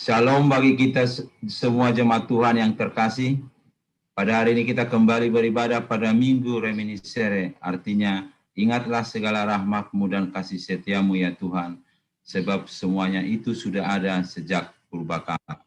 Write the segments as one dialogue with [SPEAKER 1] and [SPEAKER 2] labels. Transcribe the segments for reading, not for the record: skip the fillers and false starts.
[SPEAKER 1] Shalom bagi kita semua jemaat Tuhan yang terkasih. Pada hari ini kita kembali beribadah pada Minggu Reminiscere, artinya ingatlah segala rahmat-Mu dan kasih setia-Mu ya Tuhan, sebab semuanya itu sudah ada sejak purbakala.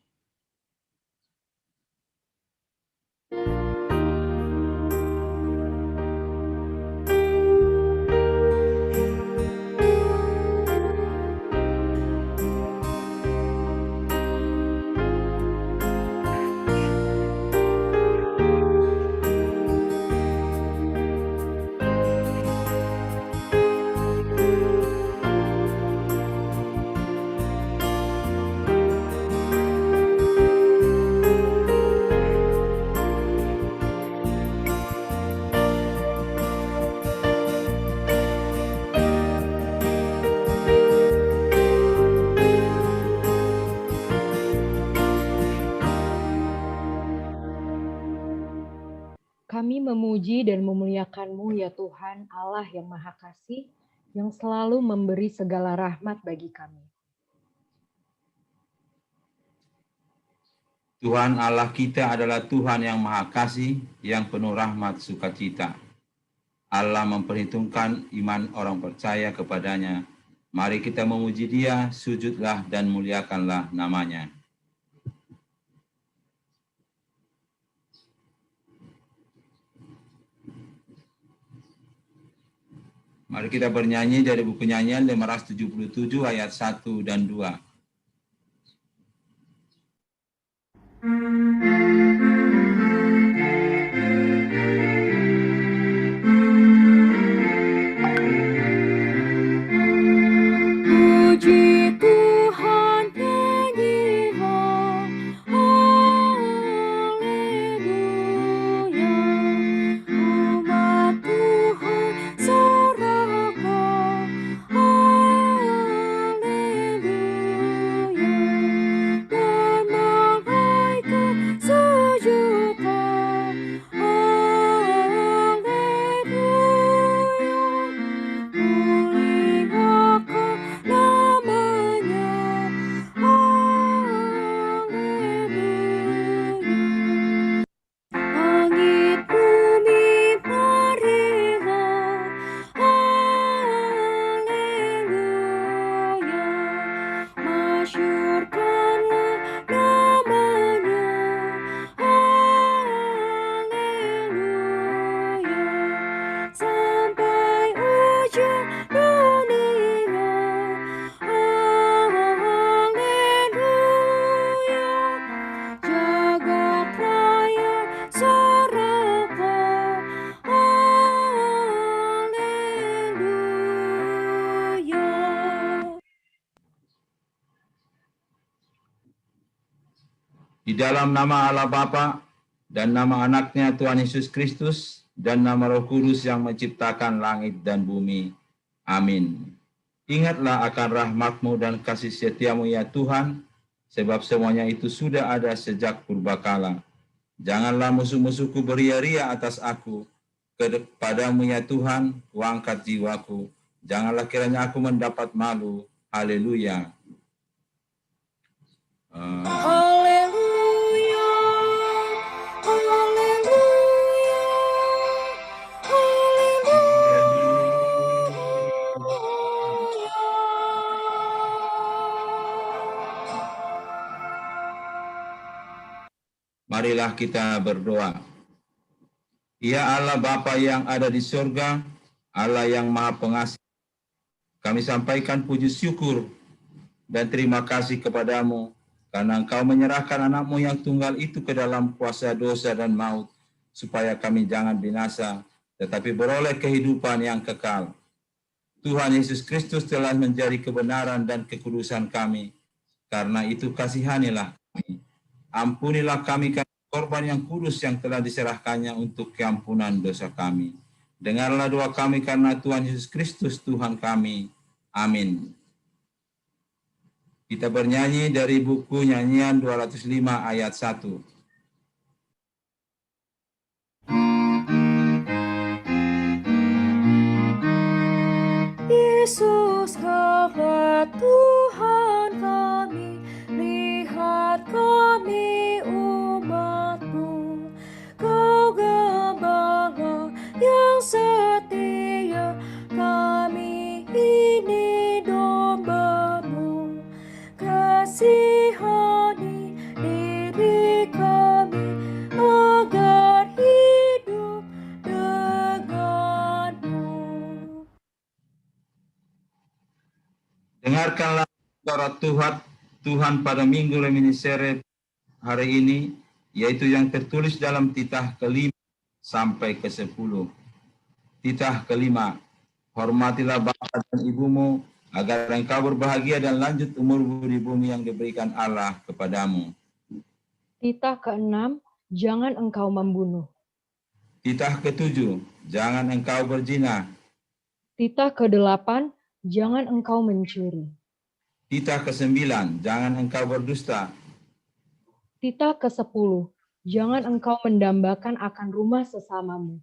[SPEAKER 2] Kami memuji dan memuliakan-Mu ya Tuhan Allah yang Maha Kasih, yang selalu memberi segala rahmat bagi kami.
[SPEAKER 1] Tuhan Allah kita adalah Tuhan yang Maha Kasih, yang penuh rahmat sukacita. Allah memperhitungkan iman orang percaya kepadanya. Mari kita memuji Dia, sujudlah dan muliakanlah nama-Nya. Mari kita bernyanyi dari buku nyanyian 577 ayat 1 dan 2.
[SPEAKER 3] Puji Tuhan nyanyilah, haleluya. Umat Tuhan sorakan, haleluya. Dan malaikat sujudkan, haleluya. Muliakan namanya, haleluya. Langit bumi marilah, haleluya. Masyurkanlah namanya, haleluya. Sampai ujung dunia, haleluya. Jagat raya sorakan, haleluya.
[SPEAKER 1] Di dalam nama Allah Bapa dan nama anaknya Tuhan Yesus Kristus dan nama Roh Kudus yang menciptakan langit dan bumi. Amin. Ingatlah akan rahmat-Mu dan kasih setia-Mu ya Tuhan, sebab semuanya itu sudah ada sejak purbakala. Janganlah musuh-musuhku beria-ria atas aku. Kepadamu ya Tuhan, kuangkat jiwaku. Janganlah kiranya aku mendapat malu. Haleluya.
[SPEAKER 3] Haleluya, haleluya,
[SPEAKER 1] Marilah kita berdoa. Ya Allah Bapa yang ada di surga, Allah yang Maha Pengasih, kami sampaikan puji syukur dan terima kasih kepadamu karena Engkau menyerahkan anak-Mu yang tunggal itu ke dalam kuasa dosa dan maut, supaya kami jangan binasa, tetapi beroleh kehidupan yang kekal. Tuhan Yesus Kristus telah menjadi kebenaran dan kekudusan kami. Karena itu kasihanilah kami. Ampunilah kami karena korban yang kudus yang telah diserahkannya untuk keampunan dosa kami. Dengarlah doa kami karena Tuhan Yesus Kristus Tuhan kami. Amin. Kita bernyanyi dari buku nyanyian 205 ayat 1.
[SPEAKER 3] Yesus Kaulah Tuhan kami, lihat kami umat-Mu. Kau Gembala yang setia, kami ini domba-Mu. Kasihani diri kami agar hidup dengan-Mu.
[SPEAKER 1] Dengarkanlah suara Tuhan pada minggu reminiscere hari ini, yaitu yang tertulis dalam titah ke-5 sampai ke-10. Titah ke-5, hormatilah bapa dan ibumu, agar engkau berbahagia dan lanjut umurmu di bumi yang diberikan Allah kepadamu.
[SPEAKER 2] Titah ke-6, jangan engkau membunuh.
[SPEAKER 1] Titah ke-7, jangan engkau berzina.
[SPEAKER 2] Titah ke-8, jangan engkau mencuri.
[SPEAKER 1] Titah ke-9, jangan engkau berdusta.
[SPEAKER 2] Titah ke-10, jangan engkau mendambakan akan rumah sesamamu.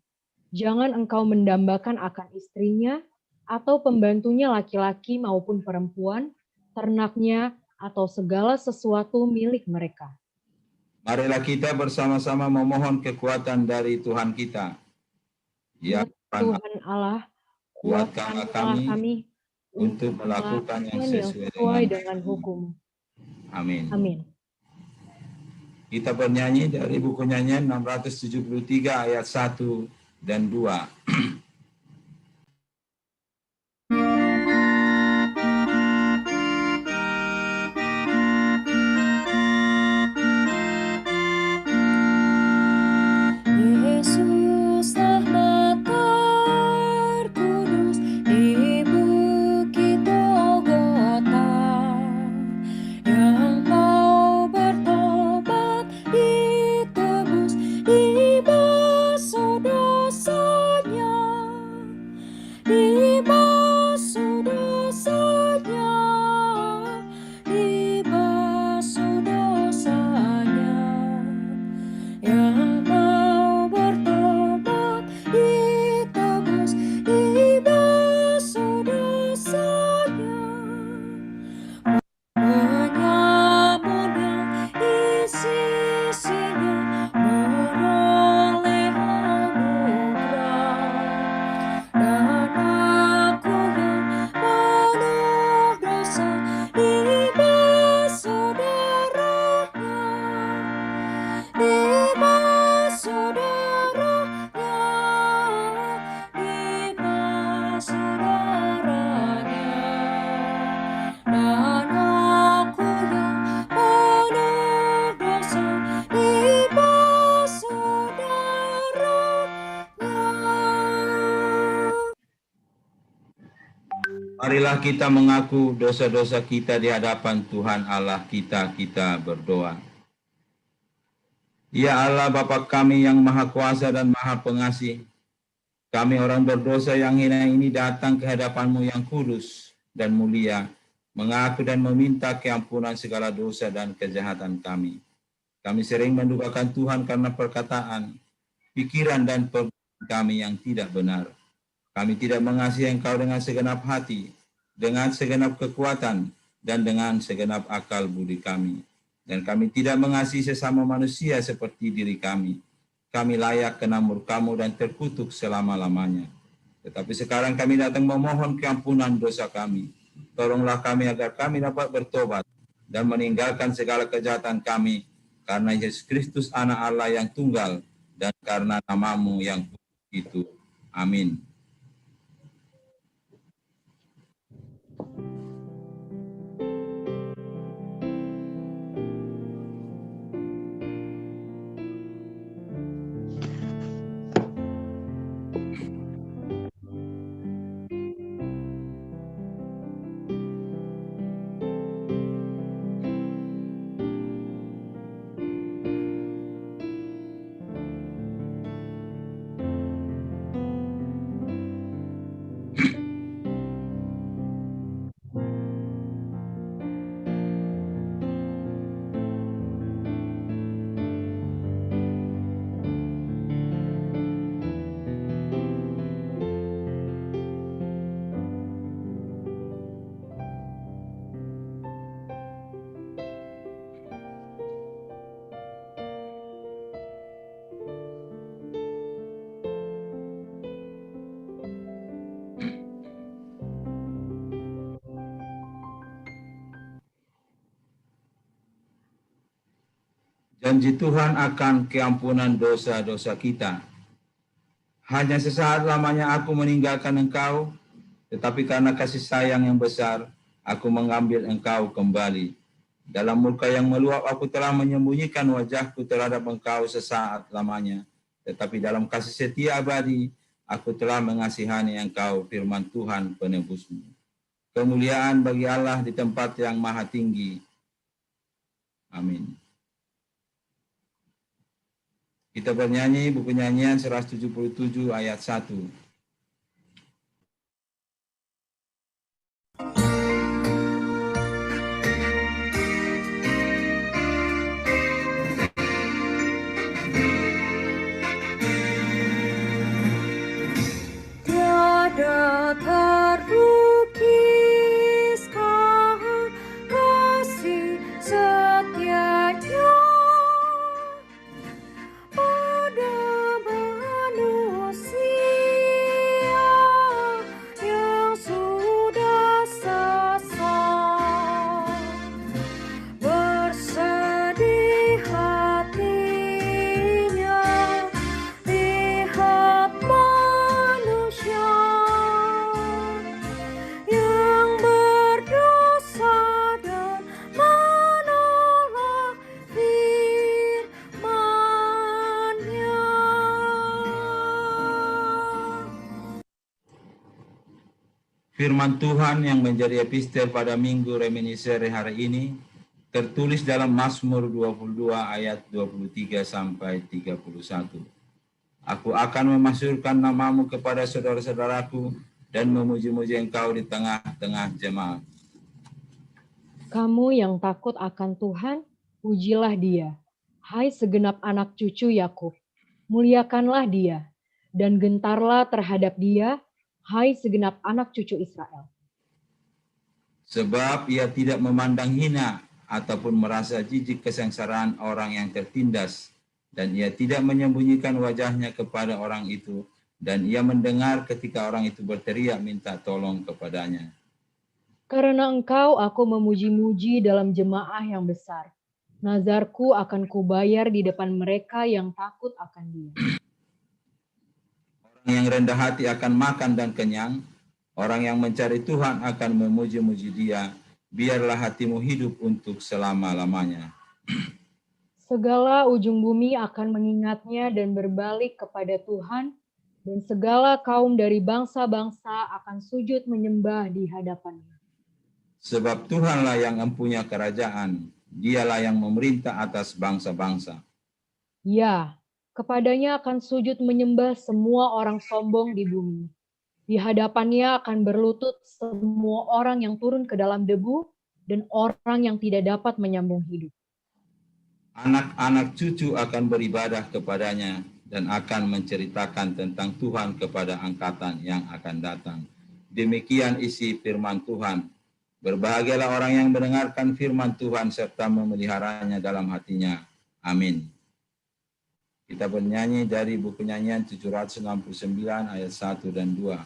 [SPEAKER 2] Jangan engkau mendambakan akan istrinya, atau pembantunya laki-laki maupun perempuan, ternaknya, atau segala sesuatu milik mereka.
[SPEAKER 1] Marilah kita bersama-sama memohon kekuatan dari Tuhan kita. Ya
[SPEAKER 2] Tuhan Allah,
[SPEAKER 1] kuatkanlah kami untuk melakukan yang sesuai
[SPEAKER 2] dengan hukum.
[SPEAKER 1] Amin.
[SPEAKER 2] Amin.
[SPEAKER 1] Kita bernyanyi dari buku nyanyian 673 ayat 1 dan 2.
[SPEAKER 3] Yesus rahmat terkudus di bukit Golgota, yang mau bertobat ditebus, dibasuh dosanya, dibasuh dosanya, dibasuh dosanya. Yang mau bertobat ditebus, dibasuh dosanya. Menyambut yang di sisinya, meroleh anugerah. Dan aku yang penuh dosa, dibasuh darahnya, dibasuh darahnya, dibasuh darahnya. Dan aku yang penuh dosa, dibasuh darahnya.
[SPEAKER 1] Marilah kita mengaku dosa-dosa kita di hadapan Tuhan Allah kita berdoa. Ya Allah Bapa kami yang Maha Kuasa dan Maha Pengasih, kami orang berdosa yang hina ini datang ke hadapan-Mu yang kudus dan mulia, mengaku dan meminta keampunan segala dosa dan kejahatan kami. Kami sering mendukakan Tuhan karena perkataan, pikiran dan perbuatan kami yang tidak benar. Kami tidak mengasihi Engkau dengan segenap hati, dengan segenap kekuatan, dan dengan segenap akal budi kami. Dan kami tidak mengasihi sesama manusia seperti diri kami. Kami layak kena murka-Mu dan terkutuk selama-lamanya. Tetapi sekarang kami datang memohon keampunan dosa kami. Tolonglah kami agar kami dapat bertobat dan meninggalkan segala kejahatan kami, karena Yesus Kristus anak Allah yang tunggal, dan karena nama-Mu yang itu. Amin. Janji Tuhan akan keampunan dosa-dosa kita. Hanya sesaat lamanya aku meninggalkan engkau, tetapi karena kasih sayang yang besar, aku mengambil engkau kembali. Dalam murka yang meluap aku telah menyembunyikan wajahku terhadap engkau sesaat lamanya. Tetapi dalam kasih setia abadi, aku telah mengasihani engkau, firman Tuhan penebusmu. Kemuliaan bagi Allah di tempat yang maha tinggi. Amin. Kita bernyanyi buku nyanyian 177 ayat 1.
[SPEAKER 3] Tiada terlukiskan kasih setianya pada manusia yang sudah sesat. Bersedih hatinya lihat manusia yang berdosa dan menolak firman-Nya.
[SPEAKER 1] Firman Tuhan yang menjadi epistel pada minggu reminiscere hari ini tertulis dalam Mazmur 22 ayat 23 sampai 31. Aku akan memasyurkan namamu kepada saudara-saudaraku dan memuji-muji engkau di tengah-tengah jemaat.
[SPEAKER 2] Kamu yang takut akan Tuhan, pujilah Dia. Hai segenap anak cucu Yakub, muliakanlah Dia, dan gentarlah terhadap Dia, hai segenap anak cucu Israel.
[SPEAKER 1] Sebab ia tidak memandang hina ataupun merasa jijik kesengsaraan orang yang tertindas, dan ia tidak menyembunyikan wajahnya kepada orang itu, dan ia mendengar ketika orang itu berteriak minta tolong kepadanya.
[SPEAKER 2] Karena engkau aku memuji-muji dalam jemaah yang besar. Nazarku akan kubayar di depan mereka yang takut akan Dia.
[SPEAKER 1] Orang yang rendah hati akan makan dan kenyang, orang yang mencari Tuhan akan memuji-muji Dia. Biarlah hatimu hidup untuk selama-lamanya.
[SPEAKER 2] Segala ujung bumi akan mengingatnya dan berbalik kepada Tuhan, dan segala kaum dari bangsa-bangsa akan sujud menyembah di hadapannya.
[SPEAKER 1] Sebab Tuhanlah yang mempunyai kerajaan, Dialah yang memerintah atas bangsa-bangsa.
[SPEAKER 2] Ya, kepadanya akan sujud menyembah semua orang sombong di bumi. Di hadapannya akan berlutut semua orang yang turun ke dalam debu dan orang yang tidak dapat menyambung hidup.
[SPEAKER 1] Anak-anak cucu akan beribadah kepadanya dan akan menceritakan tentang Tuhan kepada angkatan yang akan datang. Demikian isi firman Tuhan. Berbahagialah orang yang mendengarkan firman Tuhan serta memeliharanya dalam hatinya. Amin. Kita bernyanyi dari buku nyanyian 769 ayat 1 dan 2.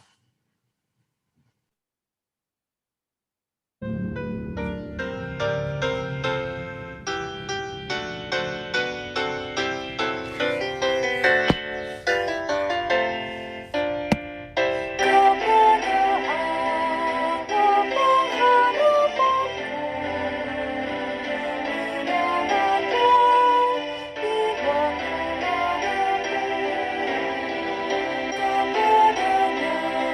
[SPEAKER 3] Kepada Allah pengharapanku, di daratan, di waktu malamku. Kepadanya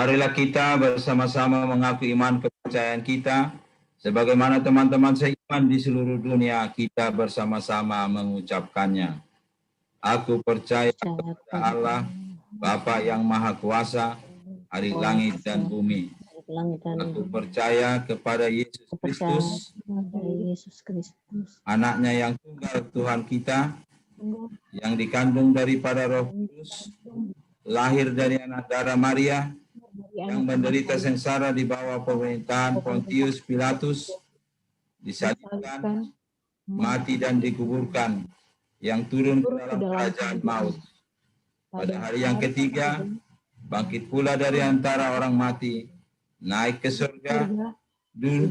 [SPEAKER 1] Marilah kita bersama-sama mengaku iman kepercayaan kita, sebagaimana teman-teman seiman di seluruh dunia kita bersama-sama mengucapkannya. Aku percaya kepada Allah, Bapa yang Maha Kuasa, hari langit dan bumi. Aku percaya kepada Yesus Kristus, anaknya yang tunggal Tuhan kita, yang dikandung daripada Roh Kudus, lahir dari anak darah Maria, yang menderita sengsara di bawah pemerintahan Pontius Pilatus, disalibkan, mati dan dikuburkan, yang turun ke dalam kerajaan maut. Pada hari yang ketiga, bangkit pula dari antara orang mati, naik ke surga,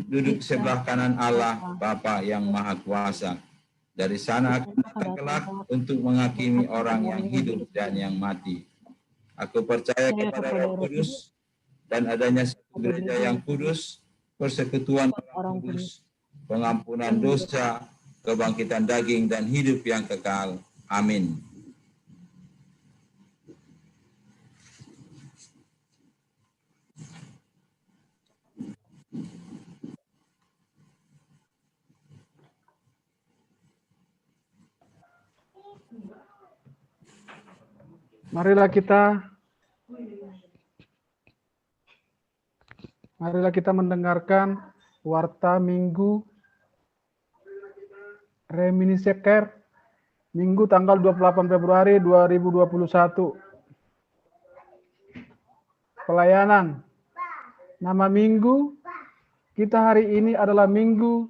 [SPEAKER 1] duduk sebelah kanan Allah, Bapa yang Maha Kuasa. Dari sana akan datang kelak untuk menghakimi orang yang hidup dan yang mati. Aku percaya kepada Roh Kudus dan adanya satu gereja yang kudus, persekutuan orang kudus, pengampunan dosa, kebangkitan daging dan hidup yang kekal. Amin.
[SPEAKER 4] Marilah kita mendengarkan warta Minggu Reminisce Care Minggu tanggal 28 Februari 2021. Pelayanan. Nama minggu kita hari ini adalah Minggu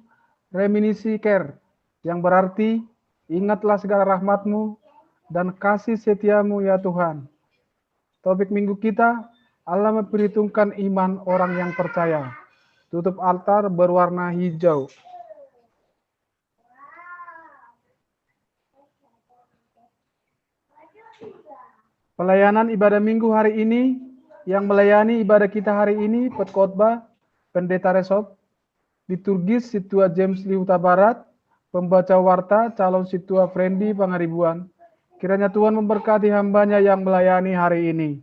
[SPEAKER 4] Reminisce Care, yang berarti ingatlah segala rahmat-Mu dan kasih setiamu ya Tuhan. Topik minggu kita, Allah memperhitungkan iman orang yang percaya. Tutup altar berwarna hijau. Pelayanan ibadah minggu hari ini, yang melayani ibadah kita hari ini, Pengkhotbah Pendeta Resot, liturgis Situa James Lihuta Barat, pembaca warta calon Situa Frendi Pangaribuan. Kiranya Tuhan memberkati hambanya yang melayani hari ini.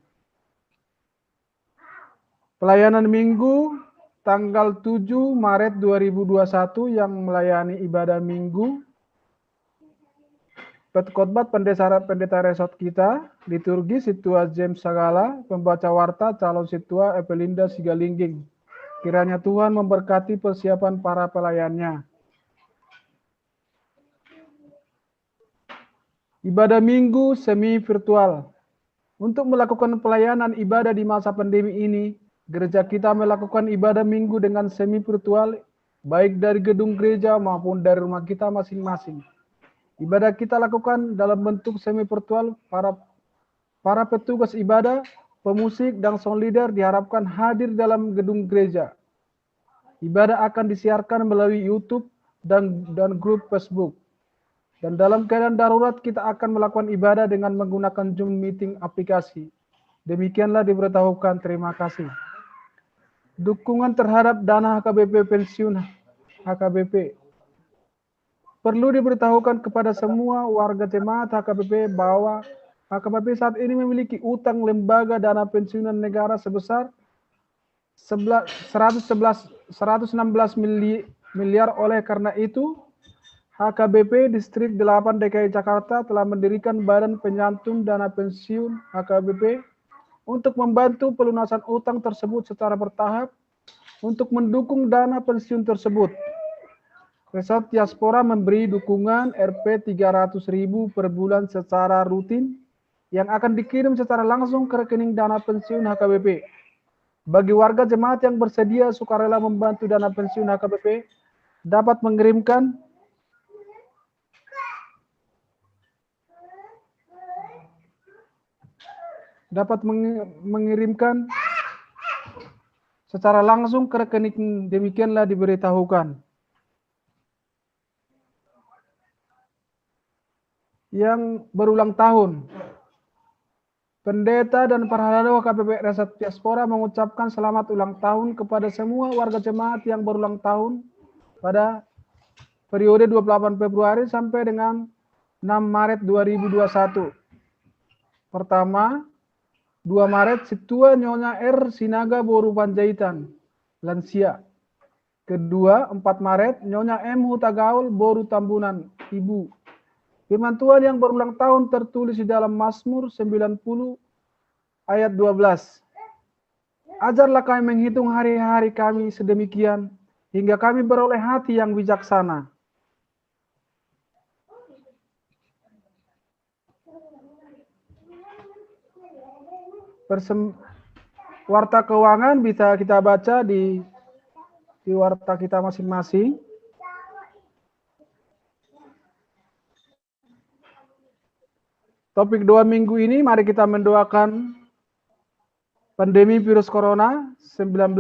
[SPEAKER 4] Pelayanan Minggu tanggal 7 Maret 2021 yang melayani ibadah Minggu. Pengkhotbah Pendeta Resot kita, liturgi Situa James Sagala, pembaca warta calon Situa Evelinda Sigalingging. Kiranya Tuhan memberkati persiapan para pelayannya. Ibadah Minggu semi virtual. Untuk melakukan pelayanan ibadah di masa pandemi ini, gereja kita melakukan ibadah Minggu dengan semi virtual, baik dari gedung gereja maupun dari rumah kita masing-masing. Ibadah kita lakukan dalam bentuk semi virtual. Para petugas ibadah, pemusik, dan sound leader diharapkan hadir dalam gedung gereja. Ibadah akan disiarkan melalui YouTube dan grup Facebook. Dan dalam keadaan darurat kita akan melakukan ibadah dengan menggunakan Zoom Meeting aplikasi. Demikianlah diberitahukan. Terima kasih. Dukungan terhadap dana HKBP pensiun HKBP. Perlu diberitahukan kepada semua warga jemaat HKBP bahwa HKBP saat ini memiliki utang lembaga dana pensiunan negara sebesar 116 miliar. Oleh karena itu, HKBP Distrik 8 DKI Jakarta telah mendirikan Badan Penyantun Dana Pensiun HKBP untuk membantu pelunasan utang tersebut secara bertahap untuk mendukung dana pensiun tersebut. Resort Diaspora memberi dukungan Rp 300.000 per bulan secara rutin yang akan dikirim secara langsung ke rekening dana pensiun HKBP. Bagi warga jemaat yang bersedia sukarela membantu dana pensiun HKBP dapat mengirimkan secara langsung ke rekening. Demikianlah diberitahukan. Yang berulang tahun. Pendeta dan para halawa KPP Resort Diaspora mengucapkan selamat ulang tahun kepada semua warga jemaat yang berulang tahun pada periode 28 Februari sampai dengan 6 Maret 2021. Pertama, 2 Maret Situa Nyonya R. Sinaga Boru Panjaitan, lansia. Kedua, 4 Maret Nyonya M. Hutagaul Boru Tambunan, ibu. Firman Tuhan yang berulang tahun tertulis di dalam Mazmur 90 ayat 12. Ajarlah kami menghitung hari-hari kami sedemikian, hingga kami beroleh hati yang bijaksana. Warta keuangan bisa kita baca di warta kita masing-masing. Topik 2 minggu ini, mari kita mendoakan pandemi virus corona 19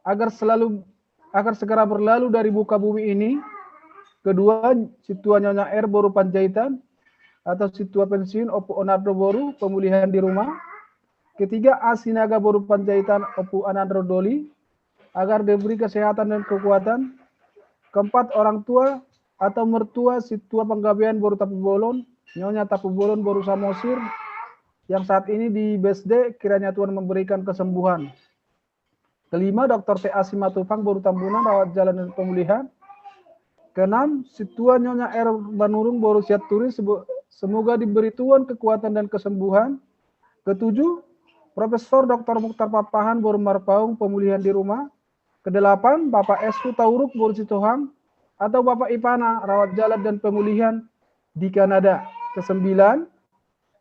[SPEAKER 4] agar segera berlalu dari muka bumi ini. Kedua, Situa Nyonya R. Boru Panjaitan atau Situa pensiun Opu Onardo Boru pemulihan di rumah. Ketiga, Asinaga Boru Panjaitan Opu Anandro Doli agar diberi kesehatan dan kekuatan. Keempat, orang tua atau mertua Situa Penggabean Boru Tapu Bolon, Nyonya Tapu Bolon Boru Samosir yang saat ini di BSD, kiranya Tuhan memberikan kesembuhan. Kelima, Dr. T.A. Simatupang Boru Tambunan rawat jalan dan pemulihan. Keenam, Situa Nyonya R. Banurung Boru Siaturi semoga diberi Tuhan kekuatan dan kesembuhan. Ketujuh, Profesor Dr. Mukhtar Papahan Boru Marpaung pemulihan di rumah. Kedelapan, Bapak S. Tauruk Boru Sitohang atau Bapak Ipana rawat jalan dan pemulihan di Kanada. Kesembilan,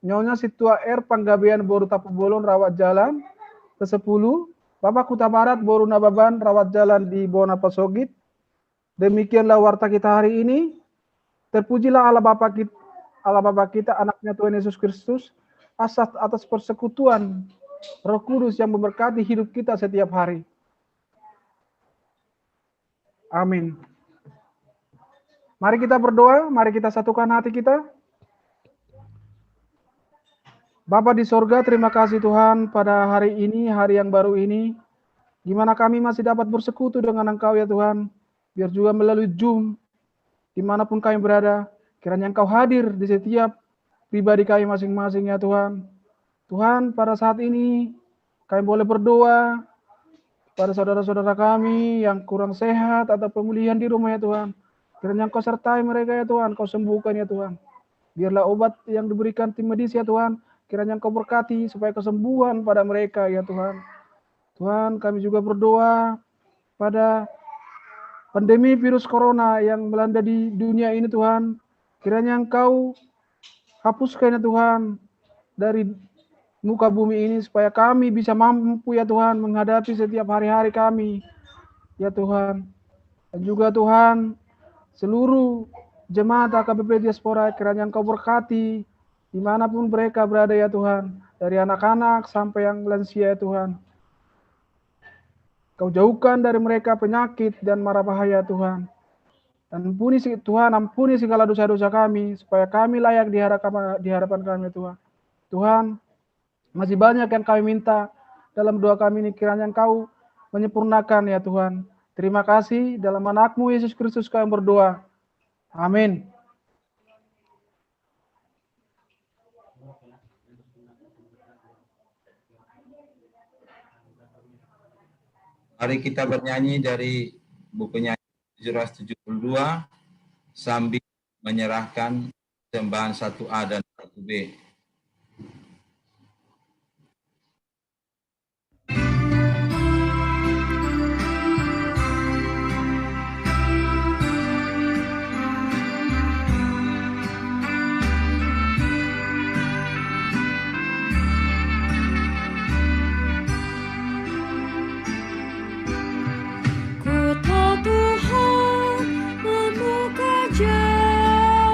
[SPEAKER 4] Nyonya Situa R. Panggabean Boru Tapu Bolon rawat jalan. Kesepuluh, Bapak Kuta Barat Boru Nababan rawat jalan di Bona Pasogit. Demikianlah warta kita hari ini. Terpujilah Allah Bapa kita, anaknya Tuhan Yesus Kristus, atas persekutuan Roh Kudus yang memberkati hidup kita setiap hari. Amin. Mari kita berdoa, mari kita satukan hati kita. Bapa di sorga, terima kasih Tuhan pada hari ini, hari yang baru ini, di mana kami masih dapat bersekutu dengan Engkau ya Tuhan, biar juga melalui Zoom, dimanapun kami berada, kiranya Engkau hadir di setiap pribadi kami masing-masing ya Tuhan. Tuhan, pada saat ini kami boleh berdoa pada saudara-saudara kami yang kurang sehat atau pemulihan di rumah ya Tuhan. Kiranya Engkau sertai mereka ya Tuhan, Engkau sembuhkan ya Tuhan. Biarlah obat yang diberikan tim medis ya Tuhan, kiranya Engkau berkati supaya kesembuhan pada mereka ya Tuhan. Tuhan, kami juga berdoa pada pandemi virus corona yang melanda di dunia ini Tuhan. Kiranya Engkau hapuskan ya Tuhan dari muka bumi ini supaya kami bisa mampu ya Tuhan menghadapi setiap hari-hari kami ya Tuhan. Dan juga Tuhan, seluruh jemaat AKBP Diaspora kiranya Engkau berkati dimanapun mereka berada ya Tuhan, dari anak-anak sampai yang lansia ya Tuhan. Kau jauhkan dari mereka penyakit dan mara bahaya Tuhan. Dan ampuni segala dosa-dosa kami supaya kami layak di hadapan kami Tuhan. Tuhan, masih banyak yang kami minta dalam doa kami ini, kiranya Engkau menyempurnakan ya Tuhan. Terima kasih, dalam anak-Mu Yesus Kristus kami berdoa. Amin.
[SPEAKER 1] Mari kita bernyanyi dari buku nyanyi 772 sambil menyerahkan sembahan 1A dan 1B.
[SPEAKER 3] Tuhan membuka jalanku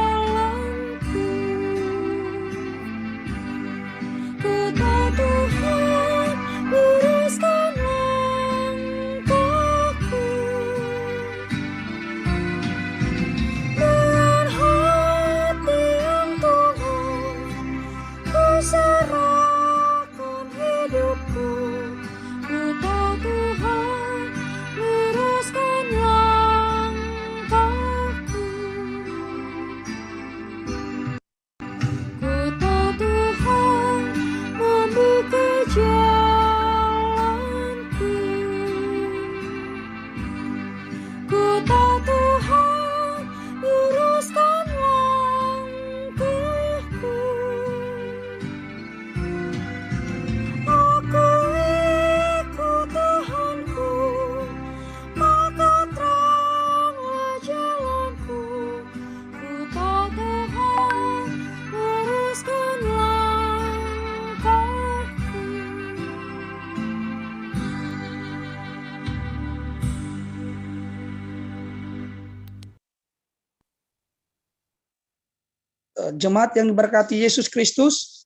[SPEAKER 5] Jemaat yang diberkati Yesus Kristus,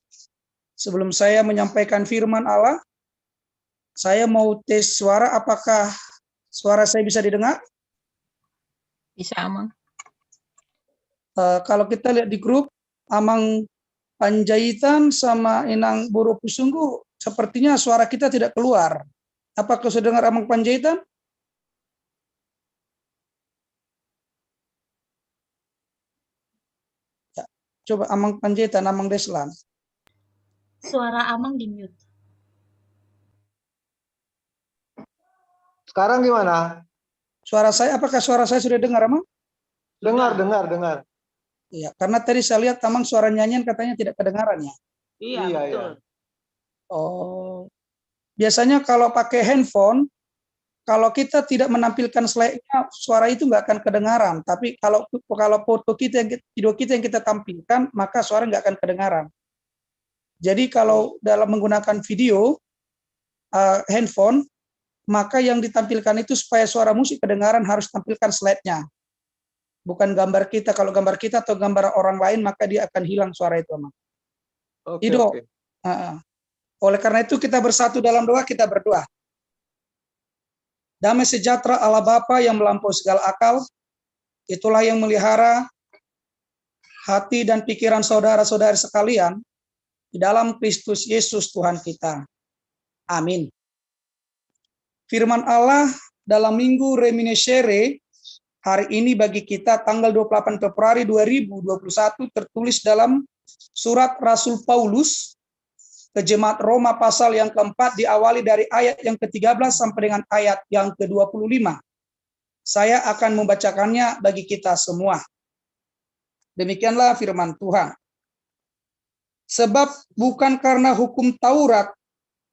[SPEAKER 5] sebelum saya menyampaikan firman Allah, saya mau tes suara, apakah suara saya bisa didengar?
[SPEAKER 6] Bisa, Amang.
[SPEAKER 5] Kalau kita lihat di grup, Amang Panjaitan sama Inang Buru Pusunggu, sepertinya suara kita tidak keluar. Apakah sudah dengar Amang Panjaitan? Ya, coba Amang Panjaitan, Amang Deslan.
[SPEAKER 6] Suara Amang di mute.
[SPEAKER 7] Sekarang gimana?
[SPEAKER 5] Apakah suara saya sudah dengar, Amang?
[SPEAKER 7] Dengar.
[SPEAKER 5] Iya, karena tadi saya lihat Amang suara nyanyian katanya tidak kedengaran ya.
[SPEAKER 7] Iya, betul.
[SPEAKER 5] Oh, biasanya kalau pakai handphone, kalau kita tidak menampilkan slide-nya, suara itu nggak akan kedengaran. Tapi kalau foto kita, video kita yang kita tampilkan, maka suara nggak akan kedengaran. Jadi kalau dalam menggunakan video handphone, maka yang ditampilkan itu supaya suara musik kedengaran harus tampilkan slide-nya. Bukan gambar kita. Kalau gambar kita atau gambar orang lain, maka dia akan hilang suara itu, Amang.
[SPEAKER 7] Oke.
[SPEAKER 5] Oleh karena itu kita bersatu dalam doa, kita berdoa. Damai sejahtera Allah Bapa yang melampaui segala akal, itulah yang melihara hati dan pikiran saudara-saudari sekalian di dalam Kristus Yesus Tuhan kita. Amin. Firman Allah dalam Minggu Reminiscere hari ini bagi kita tanggal 28 Februari 2021 tertulis dalam surat Rasul Paulus ke jemaat Roma pasal yang keempat, diawali dari ayat yang ke-13 sampai dengan ayat yang ke-25. Saya akan membacakannya bagi kita semua. Demikianlah firman Tuhan. Sebab bukan karena hukum Taurat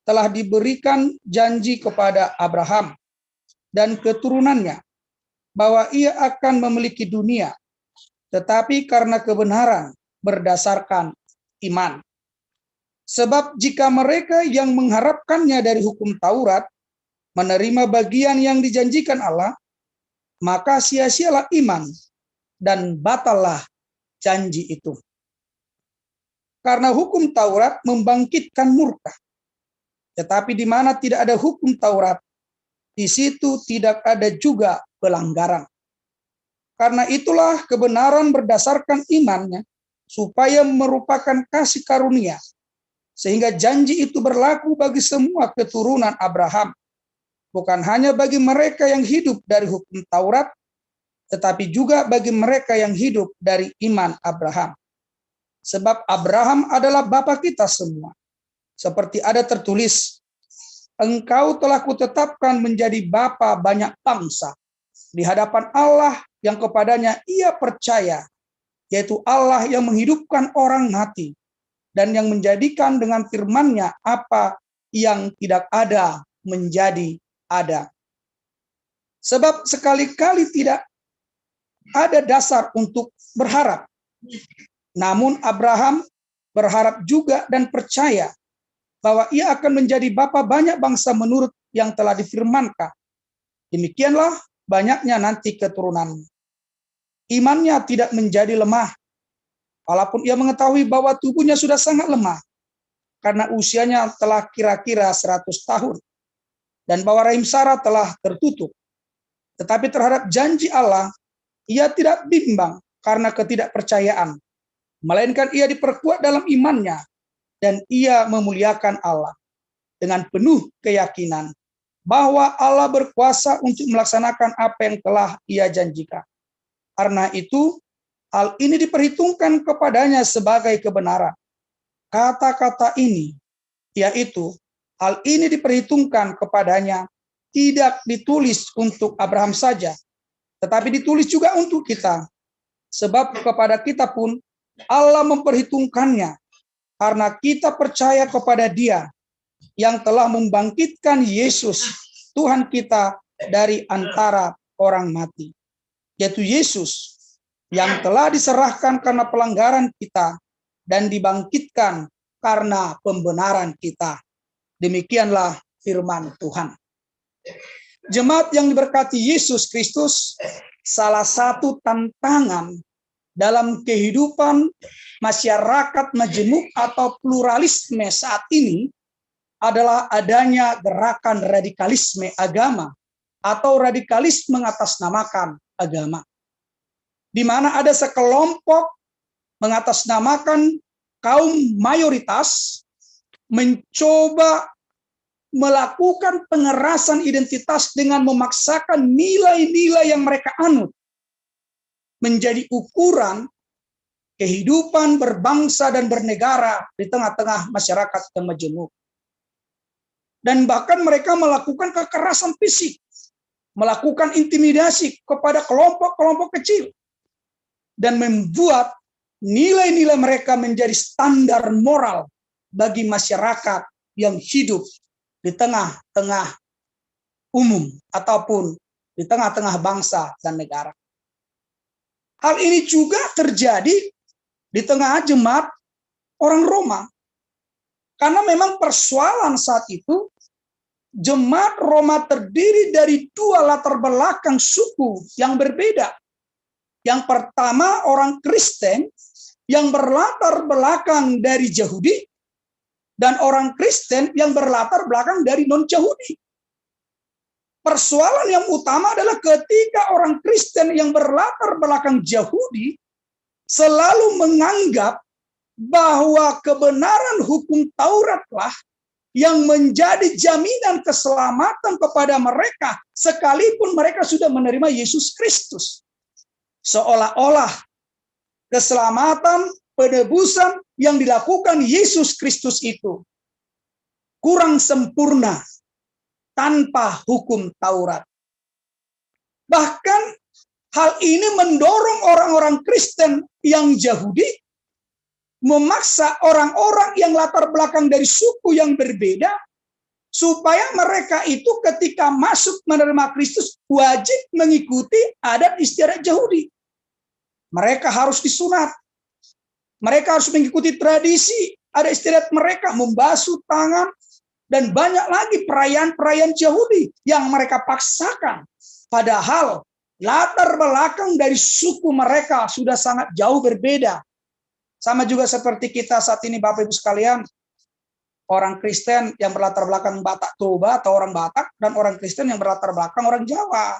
[SPEAKER 5] telah diberikan janji kepada Abraham dan keturunannya bahwa ia akan memiliki dunia, tetapi karena kebenaran berdasarkan iman. Sebab jika mereka yang mengharapkannya dari hukum Taurat menerima bagian yang dijanjikan Allah, maka sia-sialah iman dan batallah janji itu. Karena hukum Taurat membangkitkan murka. Tetapi di mana tidak ada hukum Taurat, di situ tidak ada juga pelanggaran. Karena itulah kebenaran berdasarkan imannya, supaya merupakan kasih karunia, sehingga janji itu berlaku bagi semua keturunan Abraham, bukan hanya bagi mereka yang hidup dari hukum Taurat, tetapi juga bagi mereka yang hidup dari iman Abraham. Sebab Abraham adalah bapa kita semua. Seperti ada tertulis, engkau telah kutetapkan menjadi bapa banyak bangsa di hadapan Allah yang kepadanya ia percaya, yaitu Allah yang menghidupkan orang mati dan yang menjadikan dengan firman-Nya apa yang tidak ada menjadi ada. Sebab sekali-kali tidak ada dasar untuk berharap. Namun Abraham berharap juga dan percaya bahwa ia akan menjadi bapa banyak bangsa menurut yang telah difirmankan. Demikianlah banyaknya nanti keturunan. Imannya tidak menjadi lemah, walaupun ia mengetahui bahwa tubuhnya sudah sangat lemah, karena usianya telah kira-kira 100 tahun, dan bahwa rahim Sarah telah tertutup. Tetapi terhadap janji Allah, ia tidak bimbang karena ketidakpercayaan, melainkan ia diperkuat dalam imannya, dan ia memuliakan Allah dengan penuh keyakinan bahwa Allah berkuasa untuk melaksanakan apa yang telah ia janjikan. Karena itu, hal ini diperhitungkan kepadanya sebagai kebenaran. Kata-kata ini, yaitu hal ini diperhitungkan kepadanya, tidak ditulis untuk Abraham saja, tetapi ditulis juga untuk kita. Sebab kepada kita pun Allah memperhitungkannya, karena kita percaya kepada Dia yang telah membangkitkan Yesus, Tuhan kita, dari antara orang mati. Yaitu Yesus yang telah diserahkan karena pelanggaran kita dan dibangkitkan karena pembenaran kita. Demikianlah firman Tuhan. Jemaat yang diberkati Yesus Kristus, salah satu tantangan dalam kehidupan masyarakat majemuk atau pluralisme saat ini adalah adanya gerakan radikalisme agama atau radikalisme mengatasnamakan agama, di mana ada sekelompok mengatasnamakan kaum mayoritas mencoba melakukan pengerasan identitas dengan memaksakan nilai-nilai yang mereka anut menjadi ukuran kehidupan berbangsa dan bernegara di tengah-tengah masyarakat yang majemuk. Dan bahkan mereka melakukan kekerasan fisik, melakukan intimidasi kepada kelompok-kelompok kecil, dan membuat nilai-nilai mereka menjadi standar moral bagi masyarakat yang hidup di tengah-tengah umum ataupun di tengah-tengah bangsa dan negara. Hal ini juga terjadi di tengah jemaat orang Roma. Karena memang persoalan saat itu, jemaat Roma terdiri dari dua latar belakang suku yang berbeda. Yang pertama orang Kristen yang berlatar belakang dari Yahudi, dan orang Kristen yang berlatar belakang dari non-Yahudi. Persoalan yang utama adalah ketika orang Kristen yang berlatar belakang Yahudi selalu menganggap bahwa kebenaran hukum Tauratlah yang menjadi jaminan keselamatan kepada mereka sekalipun mereka sudah menerima Yesus Kristus. Seolah-olah keselamatan, penebusan yang dilakukan Yesus Kristus itu kurang sempurna tanpa hukum Taurat. Bahkan hal ini mendorong orang-orang Kristen yang Yahudi memaksa orang-orang yang latar belakang dari suku yang berbeda supaya mereka itu ketika masuk menerima Kristus wajib mengikuti adat istiadat Yahudi. Mereka harus disunat. Mereka harus mengikuti tradisi, ada istiadat mereka, membasuh tangan, dan banyak lagi perayaan-perayaan Yahudi yang mereka paksakan. Padahal latar belakang dari suku mereka sudah sangat jauh berbeda. Sama juga seperti kita saat ini Bapak Ibu sekalian, orang Kristen yang berlatar belakang Batak Toba atau orang Batak, dan orang Kristen yang berlatar belakang orang Jawa.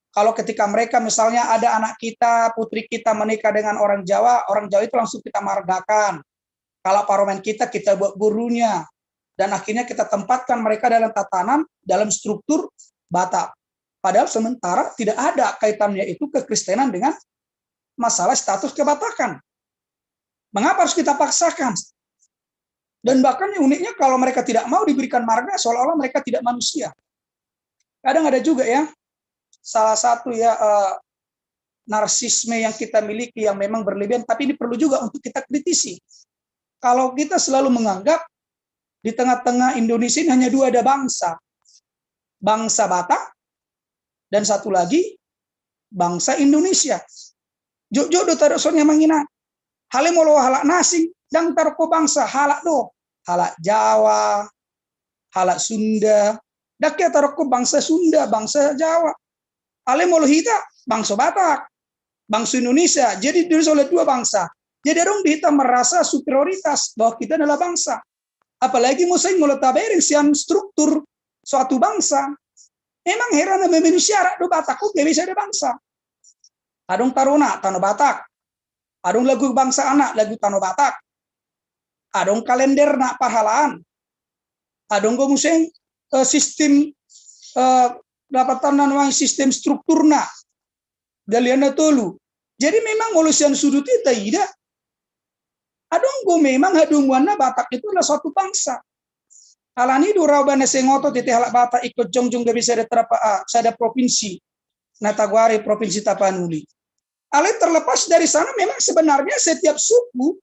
[SPEAKER 5] Kalau ketika mereka misalnya ada anak kita, putri kita menikah dengan orang Jawa itu langsung kita margakan. Kalau parlemen kita buat gurunya. Dan akhirnya kita tempatkan mereka dalam tatanan, dalam struktur Batak. Padahal sementara tidak ada kaitannya itu kekristenan dengan masalah status kebatakan. Mengapa harus kita paksakan? Dan bahkan uniknya kalau mereka tidak mau diberikan marga, seolah-olah mereka tidak manusia. Kadang ada juga ya, salah satu narsisme yang kita miliki yang memang berlebihan, tapi ini perlu juga untuk kita kritisi. Kalau kita selalu menganggap di tengah-tengah Indonesia ini hanya dua ada bangsa. Bangsa Batak dan satu lagi bangsa Indonesia. Jojo do taruh sonya mangina. Hale molo halak nasing dan taruh ko bangsa halak do. Halak Jawa, halak Sunda. Dakia taruh ko bangsa Sunda, bangsa Jawa. Ale molo hita bangsa Batak, bangsa Indonesia. Jadi diri oleh dua bangsa. Jadi dong kita merasa superioritas bahwa kita adalah bangsa. Apalagi musai molo tabering sian struktur suatu bangsa. Emang heran memang syarat do Batak kok bisa ada bangsa. Adong taruna tanah Batak. Adong lagu bangsa anak lagu tanah Batak. Adong kalender nak pahalaan. Adong go museng sistem dapat tanah sistem strukturna. Daliana tolu. Jadi memang ngolusian sudut itu tidak. Adong go memang hadumuanna Batak itu adalah suatu bangsa. Alani durabana sengoto tete halak Batak ikut jongjong gak bisa ada provinsi. Nataguari provinsi Tapanuli. Ale terlepas dari sana memang sebenarnya setiap suku,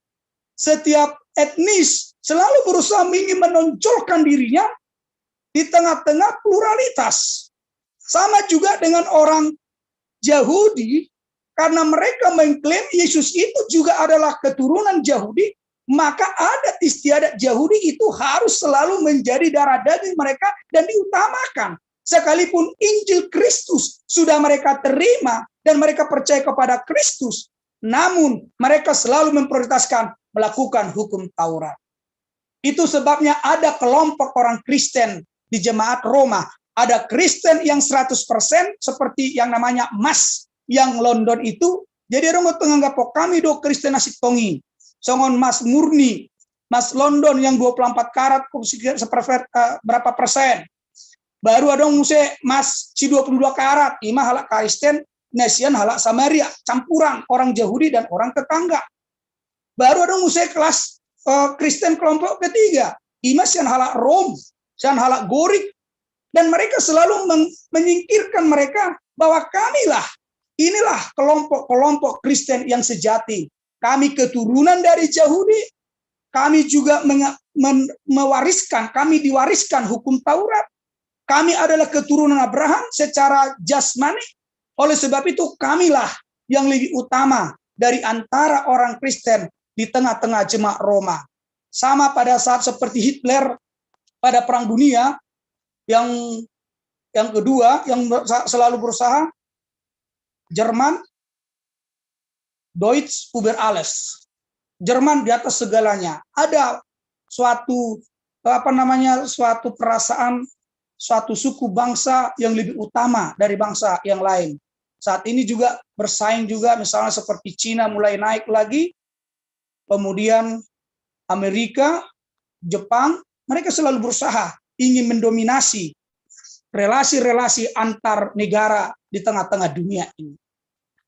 [SPEAKER 5] setiap etnis selalu berusaha ingin menonjolkan dirinya di tengah-tengah pluralitas. Sama juga dengan orang Yahudi, karena mereka mengklaim Yesus itu juga adalah keturunan Yahudi, maka adat istiadat Yahudi itu harus selalu menjadi darah daging mereka dan diutamakan. Sekalipun Injil Kristus sudah mereka terima dan mereka percaya kepada Kristus, namun mereka selalu memprioritaskan melakukan hukum Taurat. Itu sebabnya ada kelompok orang Kristen di jemaat Roma. Ada Kristen yang 100% seperti yang namanya Mas yang London itu. Jadi orang menganggap kami do Kristen asik tongi. Songon Mas murni, Mas London yang 24 karat berapa persen. Baru ada muse Mas si 22 karat, ima halak Kristen, Nesian halak Samaria, campuran orang Yahudi dan orang tetangga. Baru ada muse kelas Kristen kelompok ketiga, ima sian halak Rom, sian halak Gorik, dan mereka selalu menyingkirkan mereka bahwa inilah kelompok-kelompok Kristen yang sejati. Kami keturunan dari Yahudi, kami juga kami diwariskan hukum Taurat. Kami adalah keturunan Abraham secara jasmani. Oleh sebab itu kamilah yang lebih utama dari antara orang Kristen di tengah-tengah jemaat Roma. Sama pada saat seperti Hitler pada Perang Dunia yang kedua, yang selalu berusaha, Jerman, Deutsch über alles. Jerman di atas segalanya. Ada suatu suatu perasaan, suatu suku bangsa yang lebih utama dari bangsa yang lain. Saat ini juga bersaing juga, misalnya seperti Cina mulai naik lagi, kemudian Amerika, Jepang, mereka selalu berusaha ingin mendominasi relasi-relasi antar negara di tengah-tengah dunia ini.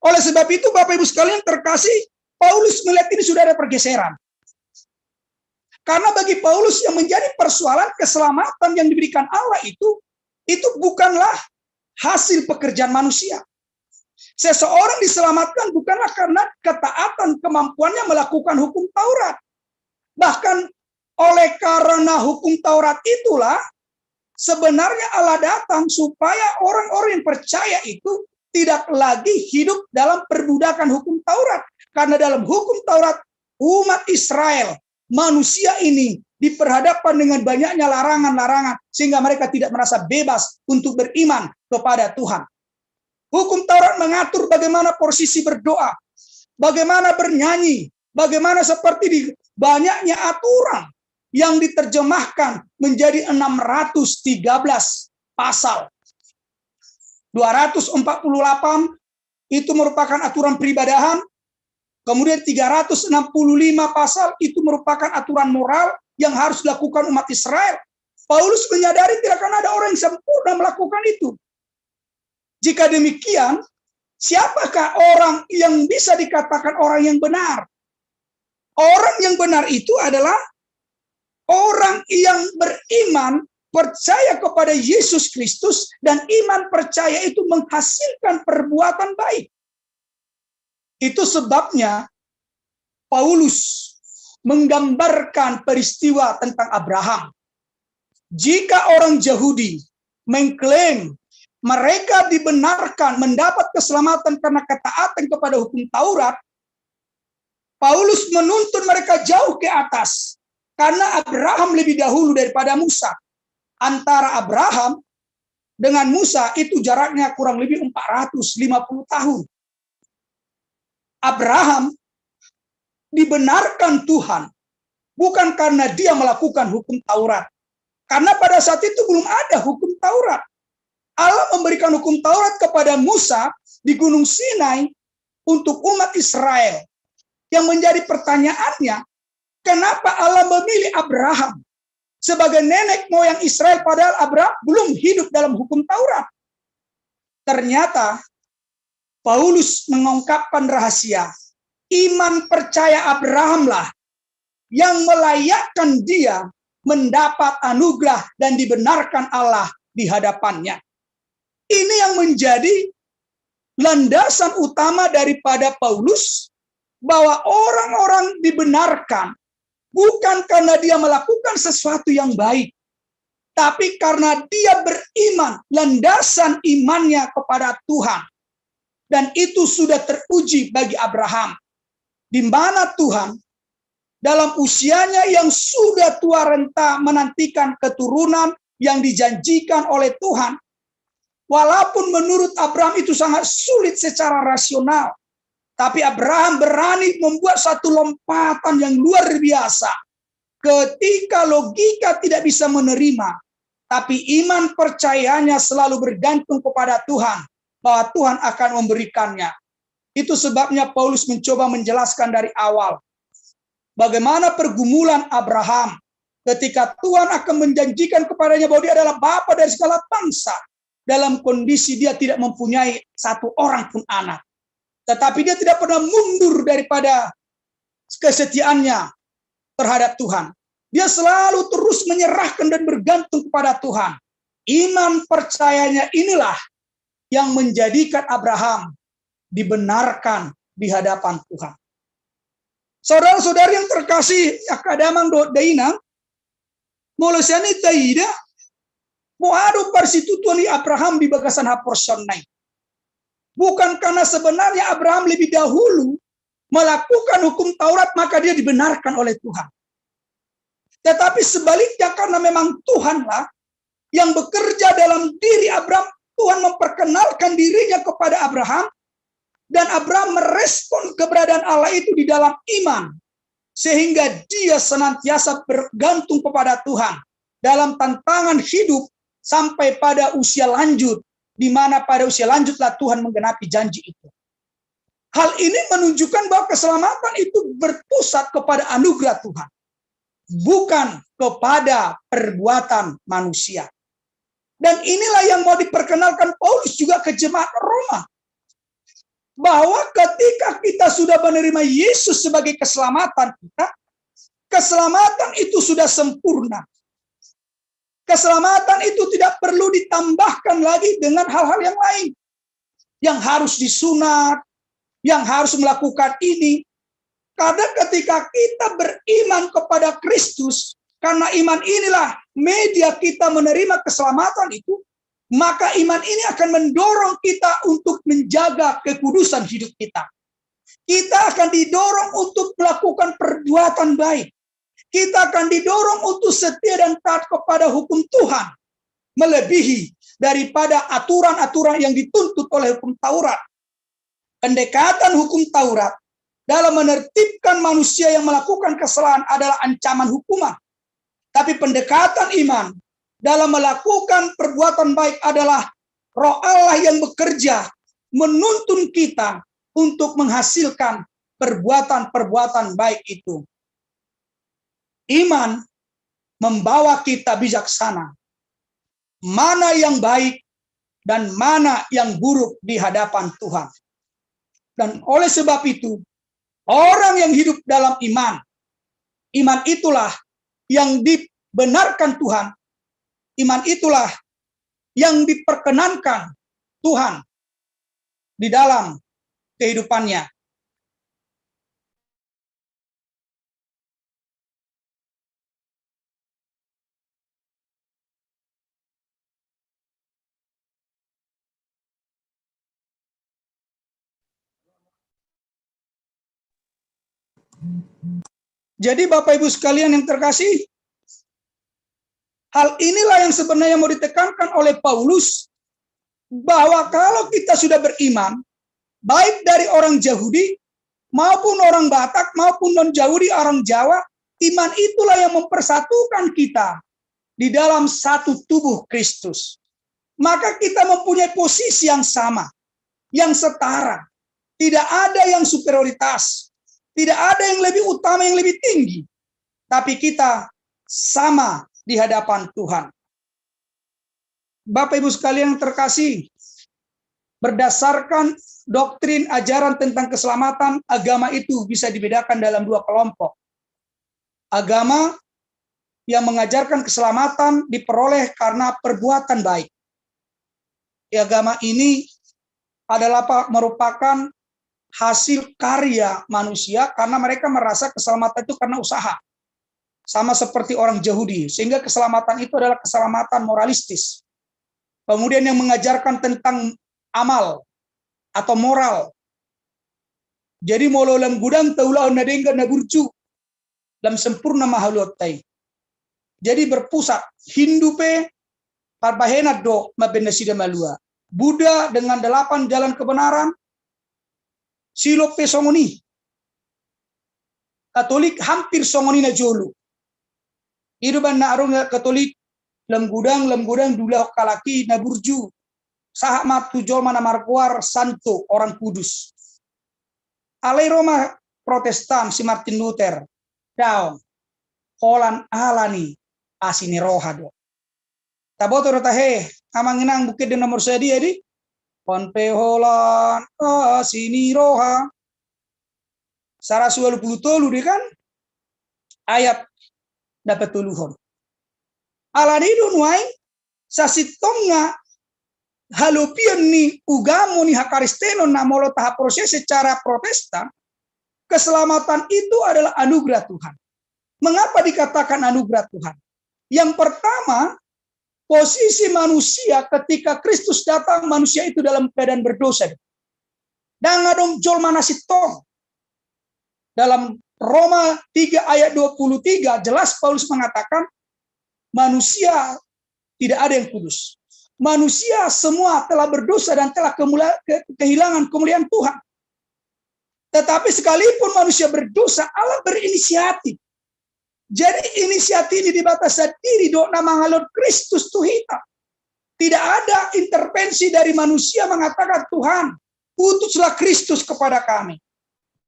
[SPEAKER 5] Oleh sebab itu, Bapak Ibu sekalian terkasih, Paulus melihat ini sudah ada pergeseran. Karena bagi Paulus yang menjadi persoalan keselamatan yang diberikan Allah itu bukanlah hasil pekerjaan manusia. Seseorang diselamatkan bukanlah karena ketaatan kemampuannya melakukan hukum Taurat. Bahkan oleh karena hukum Taurat itulah sebenarnya Allah datang supaya orang-orang yang percaya itu tidak lagi hidup dalam perbudakan hukum Taurat. Karena dalam hukum Taurat, umat Israel, manusia ini diperhadapkan dengan banyaknya larangan-larangan sehingga mereka tidak merasa bebas untuk beriman kepada Tuhan. Hukum Taurat mengatur bagaimana posisi berdoa, bagaimana bernyanyi, bagaimana seperti di banyaknya aturan yang diterjemahkan menjadi 613 pasal. 248 itu merupakan aturan peribadahan, kemudian 365 pasal itu merupakan aturan moral yang harus dilakukan umat Israel. Paulus menyadari tidak akan ada orang yang sempurna melakukan itu. Jika demikian, siapakah orang yang bisa dikatakan orang yang benar? Orang yang benar itu adalah orang yang beriman, percaya kepada Yesus Kristus, dan iman percaya itu menghasilkan perbuatan baik. Itu sebabnya Paulus menggambarkan peristiwa tentang Abraham. Jika orang Yahudi mengklaim mereka dibenarkan mendapat keselamatan karena ketaatan kepada hukum Taurat, Paulus menuntun mereka jauh ke atas karena Abraham lebih dahulu daripada Musa. Antara Abraham dengan Musa itu jaraknya kurang lebih 450 tahun. Abraham dibenarkan Tuhan bukan karena dia melakukan hukum Taurat. Karena pada saat itu belum ada hukum Taurat. Allah memberikan hukum Taurat kepada Musa di Gunung Sinai untuk umat Israel. Yang menjadi pertanyaannya, kenapa Allah memilih Abraham sebagai nenek moyang Israel padahal Abraham belum hidup dalam hukum Taurat? Ternyata Paulus mengungkapkan rahasia. Iman percaya Abrahamlah yang melayakkan dia mendapat anugerah dan dibenarkan Allah di hadapannya. Ini yang menjadi landasan utama daripada Paulus bahwa orang-orang dibenarkan bukan karena dia melakukan sesuatu yang baik, tapi karena dia beriman, landasan imannya kepada Tuhan. Dan itu sudah teruji bagi Abraham, di mana Tuhan dalam usianya yang sudah tua renta menantikan keturunan yang dijanjikan oleh Tuhan. Walaupun menurut Abraham itu sangat sulit secara rasional, Tapi Abraham berani membuat satu lompatan yang luar biasa. Ketika logika tidak bisa menerima, tapi iman percayanya selalu bergantung kepada Tuhan, bahwa Tuhan akan memberikannya. Itu sebabnya Paulus mencoba menjelaskan dari awal bagaimana pergumulan Abraham ketika Tuhan akan menjanjikan kepadanya bahwa dia adalah bapa dari segala bangsa, dalam kondisi dia tidak mempunyai satu orang pun anak. Tetapi dia tidak pernah mundur daripada kesetiaannya terhadap Tuhan. Dia selalu terus menyerahkan dan bergantung kepada Tuhan. Iman percayanya inilah yang menjadikan Abraham dibenarkan di hadapan Tuhan. Saudara-saudari yang terkasih, akadamang do daina, molosiani taida, moado persitutuan Abraham di bagasan haporsonai. Bukan karena sebenarnya Abraham lebih dahulu melakukan hukum Taurat maka dia dibenarkan oleh Tuhan. Tetapi sebaliknya karena memang Tuhanlah yang bekerja dalam diri Abraham, Tuhan memperkenalkan dirinya kepada Abraham dan Abraham merespon keberadaan Allah itu di dalam iman sehingga dia senantiasa bergantung kepada Tuhan dalam tantangan hidup sampai pada usia lanjut, di mana pada usia lanjutlah Tuhan menggenapi janji itu. Hal ini menunjukkan bahwa keselamatan itu berpusat kepada anugerah Tuhan, bukan kepada perbuatan manusia. Dan inilah yang mau diperkenalkan Paulus juga ke jemaat Roma. Bahwa ketika kita sudah menerima Yesus sebagai keselamatan kita, keselamatan itu sudah sempurna. Keselamatan itu tidak perlu ditambahkan lagi dengan hal-hal yang lain. Yang harus disunat, yang harus melakukan ini. Karena ketika kita beriman kepada Kristus, karena iman inilah media kita menerima keselamatan itu, maka iman ini akan mendorong kita untuk menjaga kekudusan hidup kita. Kita akan didorong untuk melakukan perbuatan baik. Kita akan didorong untuk setia dan taat kepada hukum Tuhan, melebihi daripada aturan-aturan yang dituntut oleh hukum Taurat. Pendekatan hukum Taurat dalam menertibkan manusia yang melakukan kesalahan adalah ancaman hukuman. Tapi pendekatan iman dalam melakukan perbuatan baik adalah Roh Allah yang bekerja menuntun kita untuk menghasilkan perbuatan-perbuatan baik itu. Iman membawa kita bijaksana. Mana yang baik dan mana yang buruk di hadapan Tuhan. Dan oleh sebab itu, orang yang hidup dalam iman, iman itulah yang dibenarkan Tuhan. Iman itulah yang diperkenankan Tuhan di dalam kehidupannya. Jadi Bapak Ibu sekalian yang terkasih, hal inilah yang sebenarnya mau ditekankan oleh Paulus, bahwa kalau kita sudah beriman, baik dari orang Yahudi, maupun orang Batak, maupun non-Yahudi, orang Jawa, iman itulah yang mempersatukan kita di dalam satu tubuh Kristus. Maka kita mempunyai posisi yang sama, yang setara. Tidak ada yang superioritas. Tidak ada yang lebih utama, yang lebih tinggi. Tapi kita sama di hadapan Tuhan. Bapak Ibu sekalian yang terkasih, berdasarkan doktrin ajaran tentang keselamatan, agama itu bisa dibedakan dalam dua kelompok. Agama yang mengajarkan keselamatan diperoleh karena perbuatan baik. Agama ini adalah merupakan hasil karya manusia karena mereka merasa keselamatan itu karena usaha. Sama seperti orang Yahudi, sehingga keselamatan itu adalah keselamatan moralistis. Kemudian yang mengajarkan tentang amal atau moral. Jadi mololam gudang taulah nadengga naburcu dalam sempurna mahalutai. Jadi berpusat Hindupe parbahenat do mabenasida malua. Buddha dengan 8 jalan kebenaran, Silope songoni. Katolik hampir songoni na jolu. Idu ban na arung Katolik lem gudang dula kalaki na burju. Sahak matu jol mana markuar santo orang kudus. Alai Roma Protestan si Martin Luther. Daun. Holan alani asini rohado. Taboto rotahe amanginang bukit di nomor sedia di. Ponpe holan asini roha. Sarasual puluh tolu di kan. Ayat dapat tuluhon. Alani dunwai sasitonga halopian ni ugamo ni hakaristeno namolo tahap proses secara Protestan. Keselamatan itu adalah anugerah Tuhan. Mengapa dikatakan anugerah Tuhan? Yang pertama, posisi manusia ketika Kristus datang, manusia itu dalam keadaan berdosa. Dan ngadong jol manasitong. Dalam Roma 3 ayat 23, jelas Paulus mengatakan, manusia tidak ada yang kudus. Manusia semua telah berdosa dan telah kehilangan kemuliaan Tuhan. Tetapi sekalipun manusia berdosa, Allah berinisiatif. Jadi inisiatif ini dibatasi diri do nama halot Kristus Tuhita. Tidak ada intervensi dari manusia mengatakan Tuhan, utuslah Kristus kepada kami.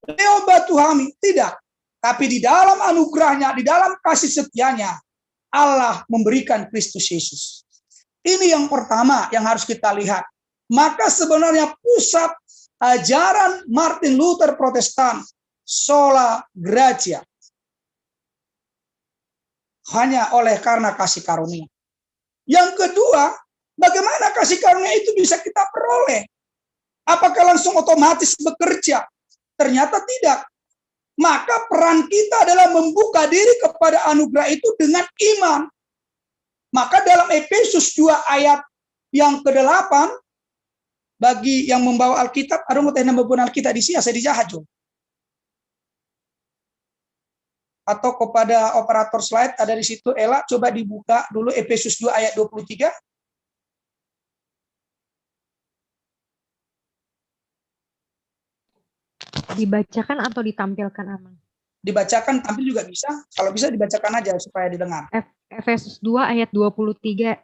[SPEAKER 5] Leobat Tuhami, tidak. Tapi di dalam anugerahnya, di dalam kasih setianya, Allah memberikan Kristus Yesus. Ini yang pertama yang harus kita lihat. Maka sebenarnya pusat ajaran Martin Luther Protestan, sola gratia. Hanya oleh karena kasih karunia. Yang kedua, bagaimana kasih karunia itu bisa kita peroleh? Apakah langsung otomatis bekerja? Ternyata tidak. Maka peran kita adalah membuka diri kepada anugerah itu dengan iman. Maka dalam Efesus 2 ayat yang ke-8, bagi yang membawa Alkitab, ada mau tanya membawa Alkitab di sini, saya dijahajo. Atau kepada operator slide, ada di situ, Ella, coba dibuka dulu Efesus 2 ayat 23.
[SPEAKER 2] Dibacakan atau ditampilkan, Amang?
[SPEAKER 5] Dibacakan, tampil juga bisa. Kalau bisa dibacakan aja supaya didengar.
[SPEAKER 2] Efesus 2 ayat 23.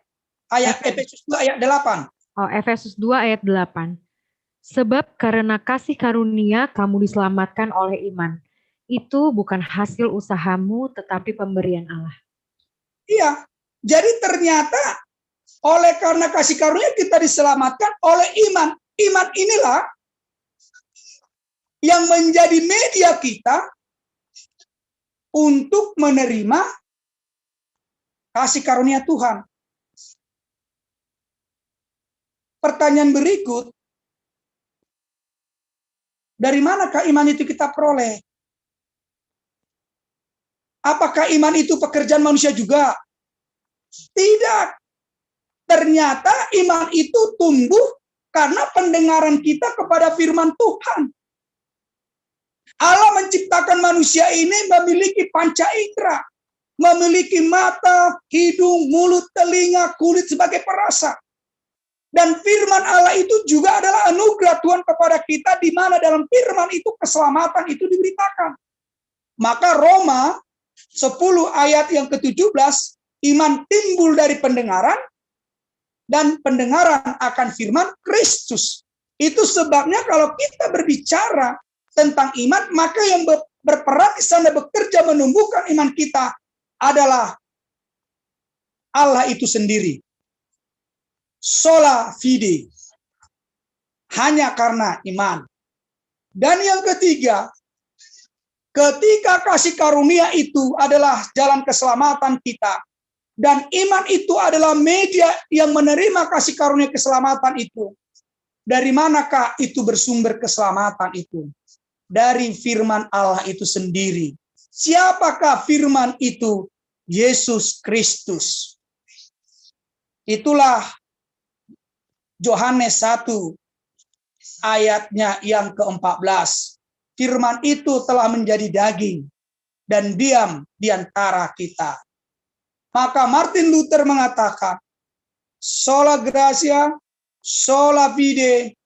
[SPEAKER 5] Ayat Efesus 2 ayat 8.
[SPEAKER 2] Oh, Efesus 2 ayat 8. Sebab karena kasih karunia kamu diselamatkan oleh iman. Itu bukan hasil usahamu tetapi pemberian Allah.
[SPEAKER 5] Iya. Jadi ternyata oleh karena kasih karunia kita diselamatkan oleh iman. Iman inilah yang menjadi media kita untuk menerima kasih karunia Tuhan. Pertanyaan berikut, dari manakah iman itu kita peroleh? Apakah iman itu pekerjaan manusia juga? Tidak. Ternyata iman itu tumbuh karena pendengaran kita kepada firman Tuhan. Allah menciptakan manusia ini memiliki panca indera, memiliki mata, hidung, mulut, telinga, kulit sebagai perasa. Dan firman Allah itu juga adalah anugerah Tuhan kepada kita, di mana dalam firman itu keselamatan itu diberitakan. Maka Roma 10 ayat yang ke-17, iman timbul dari pendengaran, dan pendengaran akan firman Kristus. Itu sebabnya kalau kita berbicara tentang iman, maka yang berperan di sana bekerja menumbuhkan iman kita adalah Allah itu sendiri. Sola fide. Hanya karena iman. Dan yang ketiga, ketika kasih karunia itu adalah jalan keselamatan kita, dan iman itu adalah media yang menerima kasih karunia keselamatan itu, dari manakah itu bersumber keselamatan itu? Dari firman Allah itu sendiri. Siapakah firman itu? Yesus Kristus. Itulah Yohanes 1 ayatnya yang ke-14. Firman itu telah menjadi daging dan diam di antara kita. Maka Martin Luther mengatakan, sola gratia, sola fide,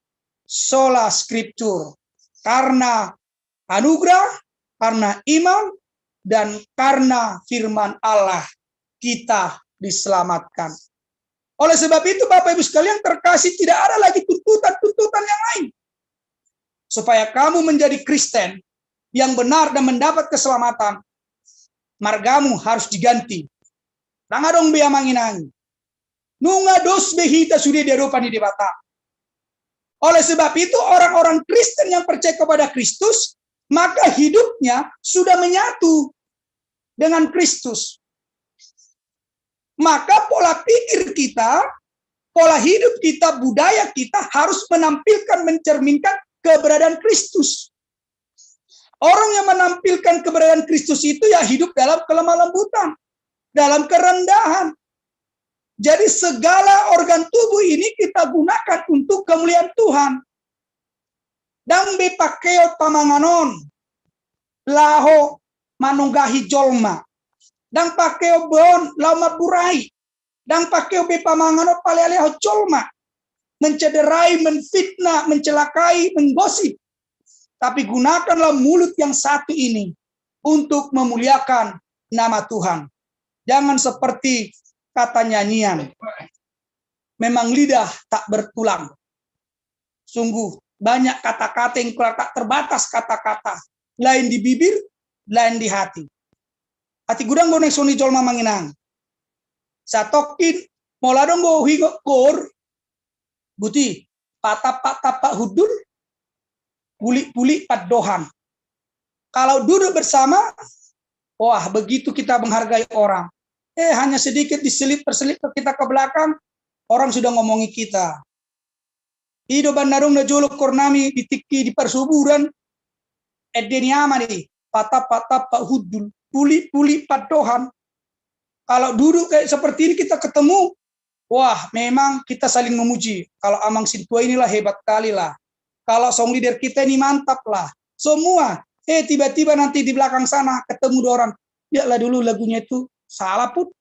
[SPEAKER 5] sola scriptura. Karena anugerah, karena iman, dan karena firman Allah kita diselamatkan. Oleh sebab itu Bapak Ibu sekalian terkasih, tidak ada lagi tuntutan-tuntutan yang lain. Supaya kamu menjadi Kristen yang benar dan mendapat keselamatan, margamu harus diganti. Nangadong bea manginangi. Nunga dos behita sudah diarupani di bata. Oleh sebab itu orang-orang Kristen yang percaya kepada Kristus, maka hidupnya sudah menyatu dengan Kristus. Maka pola pikir kita, pola hidup kita, budaya kita harus menampilkan, mencerminkan keberadaan Kristus. Orang yang menampilkan keberadaan Kristus itu ya hidup dalam kelemah lembutan, dalam kerendahan. Jadi segala organ tubuh ini kita gunakan untuk kemuliaan Tuhan. Dan bepakeo pamanganon, laho manunggahi jolma. Dan pakeo bon lama burai. Dan pakeo bepamanganon palealeho jolma. Mencederai, menfitnah, mencelakai, menggosip. Tapi gunakanlah mulut yang satu ini untuk memuliakan nama Tuhan. Jangan seperti kata nyanyian, memang lidah tak bertulang. Sungguh banyak kata-kata yang tak terbatas kata-kata. Lain di bibir, lain di hati. Hati gudang goneng soni jolma manginang. Satokin moladong go higo kor. Buti patap hudul. Puli-puli padohan. Kalau duduk bersama, wah begitu kita menghargai orang. Hanya sedikit terselip kita ke belakang, orang sudah ngomongi kita. Ido bandarung na jolok kornami ditiki di persuburan, edeni amani, patap pak hudul, puli padohan. Kalau duduk kayak seperti ini kita ketemu, wah memang kita saling memuji. Kalau Amang Sintua inilah hebat kali lah. Kalau song leader kita ini mantap lah. Semua. Tiba-tiba nanti di belakang sana ketemu dua orang. Lihatlah dulu lagunya itu salah pun.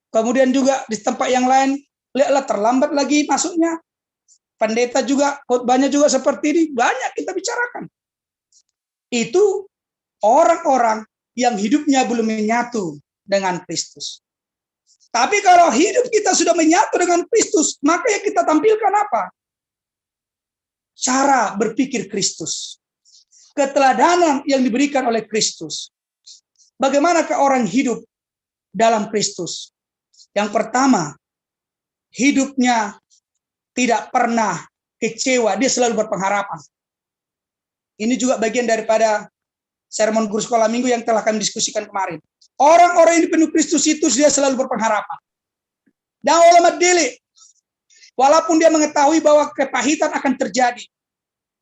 [SPEAKER 5] Kemudian juga di tempat yang lain, lihatlah terlambat lagi masuknya. Pendeta juga, khotbahnya juga seperti ini. Banyak kita bicarakan. Itu orang-orang yang hidupnya belum menyatu dengan Kristus. Tapi kalau hidup kita sudah menyatu dengan Kristus, maka yang kita tampilkan apa? Cara berpikir Kristus. Keteladanan yang diberikan oleh Kristus. Bagaimanakah orang hidup dalam Kristus? Yang pertama, hidupnya tidak pernah kecewa, dia selalu berpengharapan. Ini juga bagian daripada sermon guru sekolah minggu yang telah kami diskusikan kemarin. Orang-orang yang penuh Kristus itu dia selalu berpengharapan. Dan ulama dele, walaupun dia mengetahui bahwa kepahitan akan terjadi,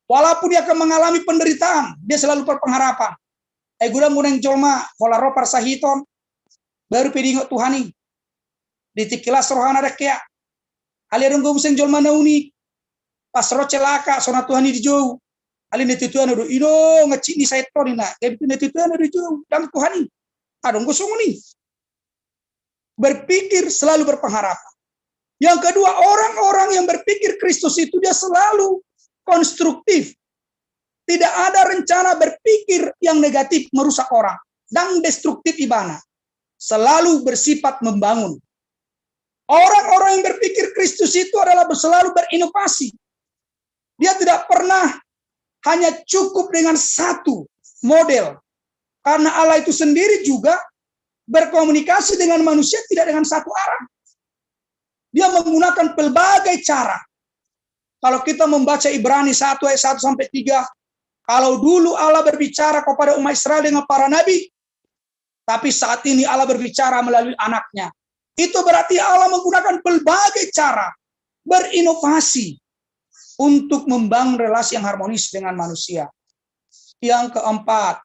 [SPEAKER 5] walaupun dia akan mengalami penderitaan, dia selalu berpengharapan. Gudang jolma, pola ropar sahiton, baru pedingok Tuhani. Di tikilas rohana ada kaya. Aliran gue museng jolma nauni. Pas roh celaka, sona Tuhani di jauh. Alin netituan aduh, ino ngecik ni saya torina. Kayak netituan aduh jauh, dan Tuhani. Adong gue sungguh. Berpikir selalu berpengharapan. Yang kedua, orang-orang yang berpikir Kristus itu dia selalu konstruktif. Tidak ada rencana berpikir yang negatif merusak orang. Dan destruktif ibana. Selalu bersifat membangun. Orang-orang yang berpikir Kristus itu adalah selalu berinovasi. Dia tidak pernah hanya cukup dengan satu model. Karena Allah itu sendiri juga berkomunikasi dengan manusia tidak dengan satu arah. Dia menggunakan pelbagai cara. Kalau kita membaca Ibrani 1 ayat 1 sampai 3, kalau dulu Allah berbicara kepada umat Israel dengan para nabi, tapi saat ini Allah berbicara melalui anaknya. Itu berarti Allah menggunakan pelbagai cara berinovasi untuk membangun relasi yang harmonis dengan manusia. Yang keempat,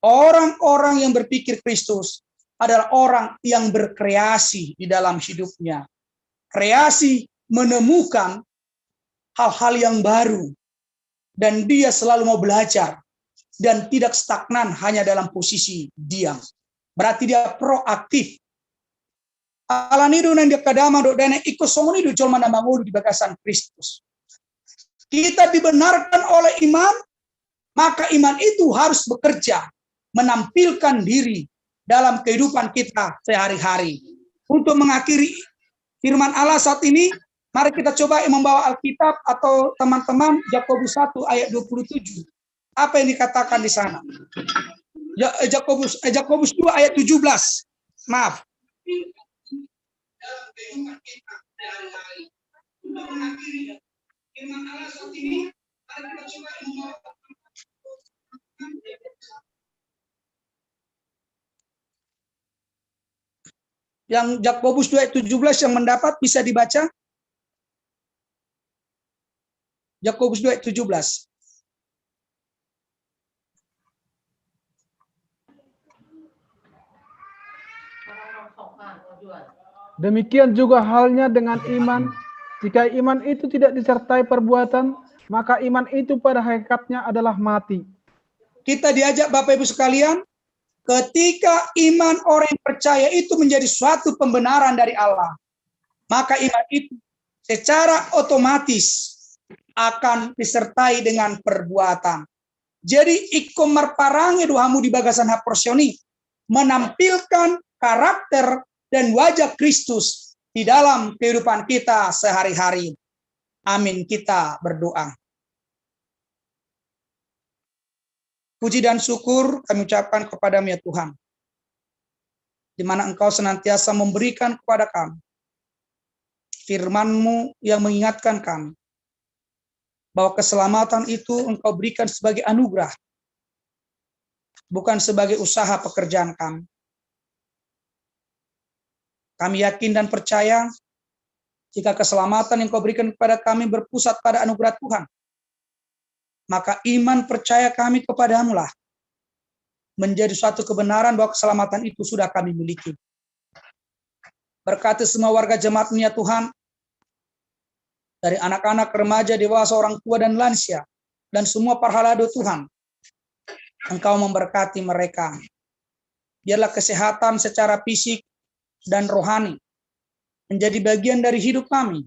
[SPEAKER 5] orang-orang yang berpikir Kristus adalah orang yang berkreasi di dalam hidupnya. Kreasi menemukan hal-hal yang baru. Dan dia selalu mau belajar. Dan tidak stagnan hanya dalam posisi diam. Berarti dia proaktif. Alanidu nan dia kadama do dana ikut songoni do jolma na mangulu di bagasan Kristus. kita dibenarkan oleh iman, maka iman itu harus bekerja, menampilkan diri dalam kehidupan kita sehari-hari. Untuk mengakhiri firman Allah saat ini, mari kita coba membawa Alkitab atau teman-teman Yakobus 1 ayat 27. Apa yang dikatakan di sana? Yakobus 2 ayat 17. Maaf. Untuk mengakhiri firman Allah saat ini, mari kita coba membawa yang Yakobus 2 ayat 17 yang mendapat bisa dibaca. Yakobus 2 ayat 17.
[SPEAKER 4] Demikian juga halnya dengan iman. Jika iman itu tidak disertai perbuatan, maka iman itu pada hakikatnya adalah mati.
[SPEAKER 5] Kita diajak Bapak Ibu sekalian, ketika iman orang yang percaya itu menjadi suatu pembenaran dari Allah, maka iman itu secara otomatis akan disertai dengan perbuatan. Jadi ikum marparange duhamu di bagasan haprosioni menampilkan karakter dan wajah Kristus di dalam kehidupan kita sehari-hari. Amin, kita berdoa. Puji dan syukur kami ucapkan kepadamu ya Tuhan, di mana Engkau senantiasa memberikan kepada kami firman-Mu yang mengingatkan kami bahwa keselamatan itu Engkau berikan sebagai anugerah, bukan sebagai usaha pekerjaan kami. Kami yakin dan percaya jika keselamatan yang Kau berikan kepada kami berpusat pada anugerah Tuhan, maka iman percaya kami kepadamu lah menjadi suatu kebenaran bahwa keselamatan itu sudah kami miliki. Berkati semua warga jemaat-Mu ya Tuhan, dari anak-anak, remaja, dewasa, orang tua, dan lansia, dan semua parhalado Tuhan, Engkau memberkati mereka. Biarlah kesehatan secara fisik dan rohani menjadi bagian dari hidup kami,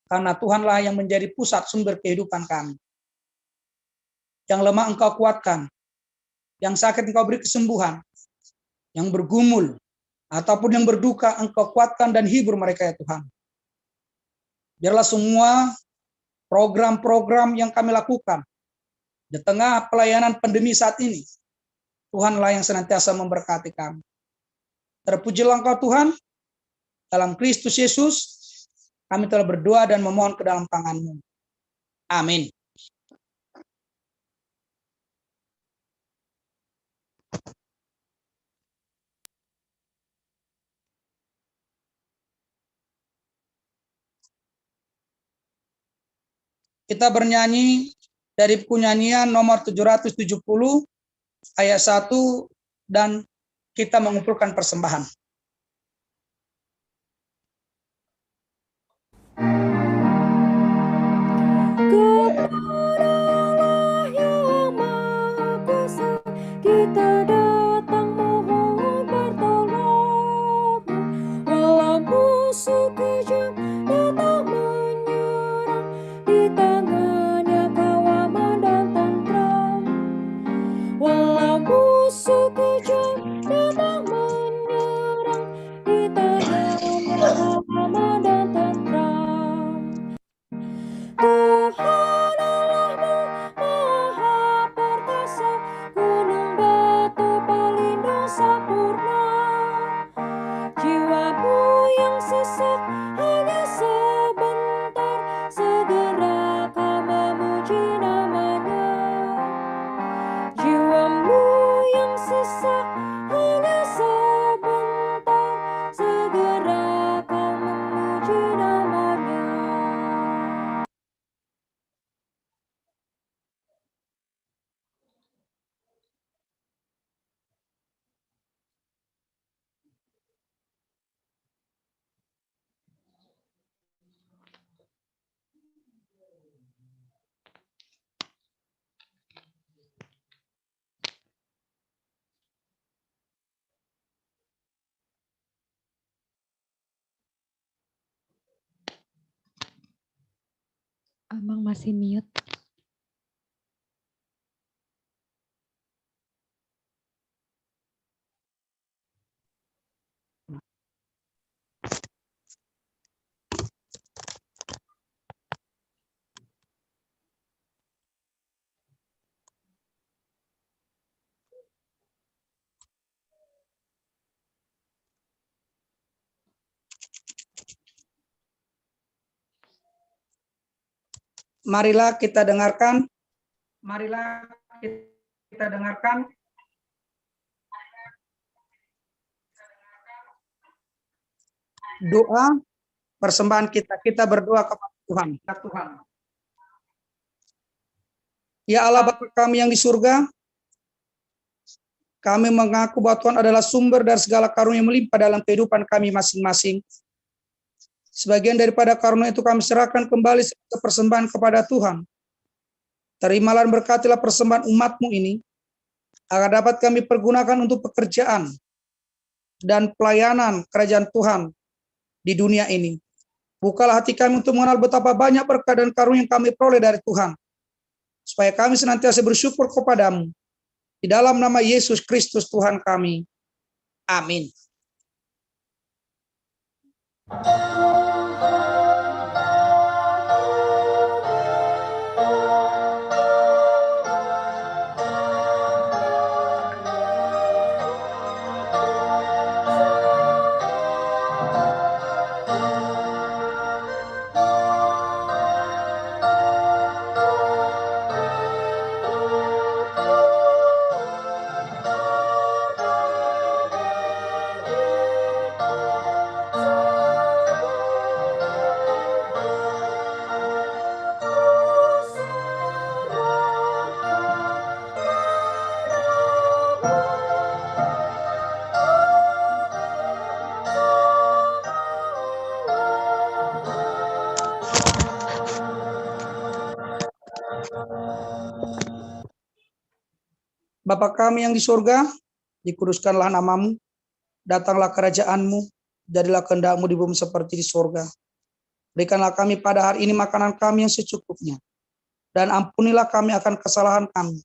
[SPEAKER 5] karena Tuhanlah yang menjadi pusat sumber kehidupan kami. Yang lemah Engkau kuatkan, yang sakit Engkau beri kesembuhan, yang bergumul ataupun yang berduka Engkau kuatkan dan hibur mereka ya Tuhan. Biarlah semua program-program yang kami lakukan di tengah pelayanan pandemi saat ini, Tuhanlah yang senantiasa memberkati kami. Terpujilah Engkau Tuhan, dalam Kristus Yesus, kami telah berdoa dan memohon ke dalam tangan-Mu. Amin. Kita bernyanyi dari buku nyanyian nomor 770, ayat 1, dan kita mengumpulkan persembahan.
[SPEAKER 3] Kepada-Allah yang Maha Kuasa, kita datang mohon pertolongan. Walau musuh kejam datang menyerang, di tangannya Kau aman dan tentram. Walau musuh kejam datang menyerang, di tangannya Kau aman dan tentram. Tuhan Allahmu Maha Perkasa, gunung batu pelindung sempurna. Jiwamu yang sesak hanya sebentar, segera
[SPEAKER 2] Amang masih mute.
[SPEAKER 5] Marilah kita dengarkan. Marilah kita dengarkan doa persembahan kita. Kita berdoa kepada Tuhan. Ya Allah Bapa kami yang di surga, kami mengaku bahwa Tuhan adalah sumber dari segala karunia yang melimpah dalam kehidupan kami masing-masing. Sebagian daripada karunia itu kami serahkan kembali sebagai persembahan kepada Tuhan. Terimalah dan berkatilah persembahan umat-Mu ini, agar dapat kami pergunakan untuk pekerjaan dan pelayanan kerajaan Tuhan di dunia ini. Bukalah hati kami untuk mengenal betapa banyak berkat dan karunia yang kami peroleh dari Tuhan, supaya kami senantiasa bersyukur kepada-Mu. Di dalam nama Yesus Kristus Tuhan kami. Amin. Bapa kami yang di surga, dikuduskanlah nama-Mu, datanglah kerajaan-Mu, jadilah kehendak-Mu di bumi seperti di surga. Berikanlah kami pada hari ini makanan kami yang secukupnya, dan ampunilah kami akan kesalahan kami,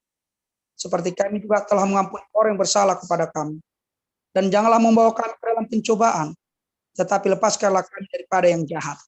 [SPEAKER 5] seperti kami juga telah mengampuni orang yang bersalah kepada kami. Dan janganlah membawa kami ke dalam pencobaan, tetapi lepaskanlah kami daripada yang jahat.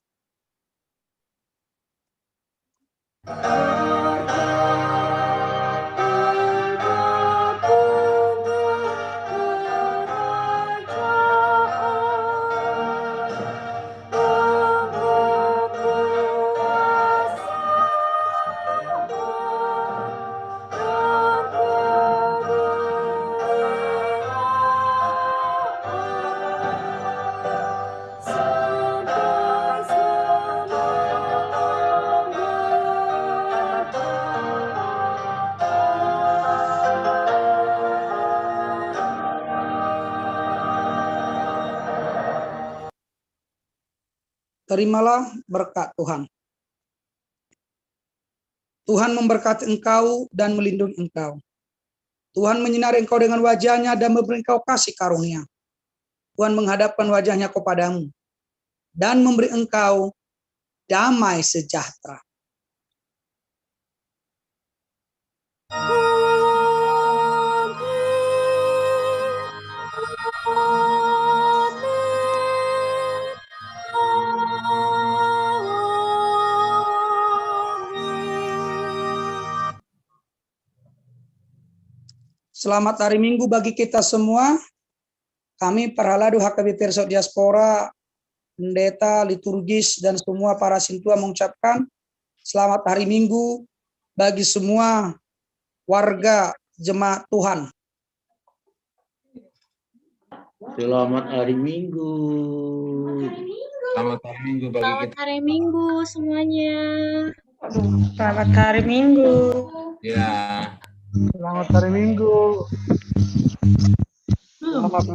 [SPEAKER 5] Terimalah berkat Tuhan. Tuhan memberkati engkau dan melindungi engkau. Tuhan menyinari engkau dengan wajah-Nya dan memberi engkau kasih karunia. Tuhan menghadapkan wajah-Nya kepadamu dan memberi engkau damai sejahtera. Selamat hari Minggu bagi kita semua. Kami para Ladu HKB Persaudaraan Diaspora, pendeta, liturgis, dan semua para sintua mengucapkan selamat hari Minggu bagi semua warga jemaat Tuhan.
[SPEAKER 8] Selamat hari Minggu.
[SPEAKER 1] Selamat hari Minggu bagi
[SPEAKER 6] Selamat
[SPEAKER 1] kita.
[SPEAKER 6] hari Minggu semuanya.
[SPEAKER 3] Selamat hari Minggu.
[SPEAKER 1] Ya.
[SPEAKER 4] Selamat hari Minggu.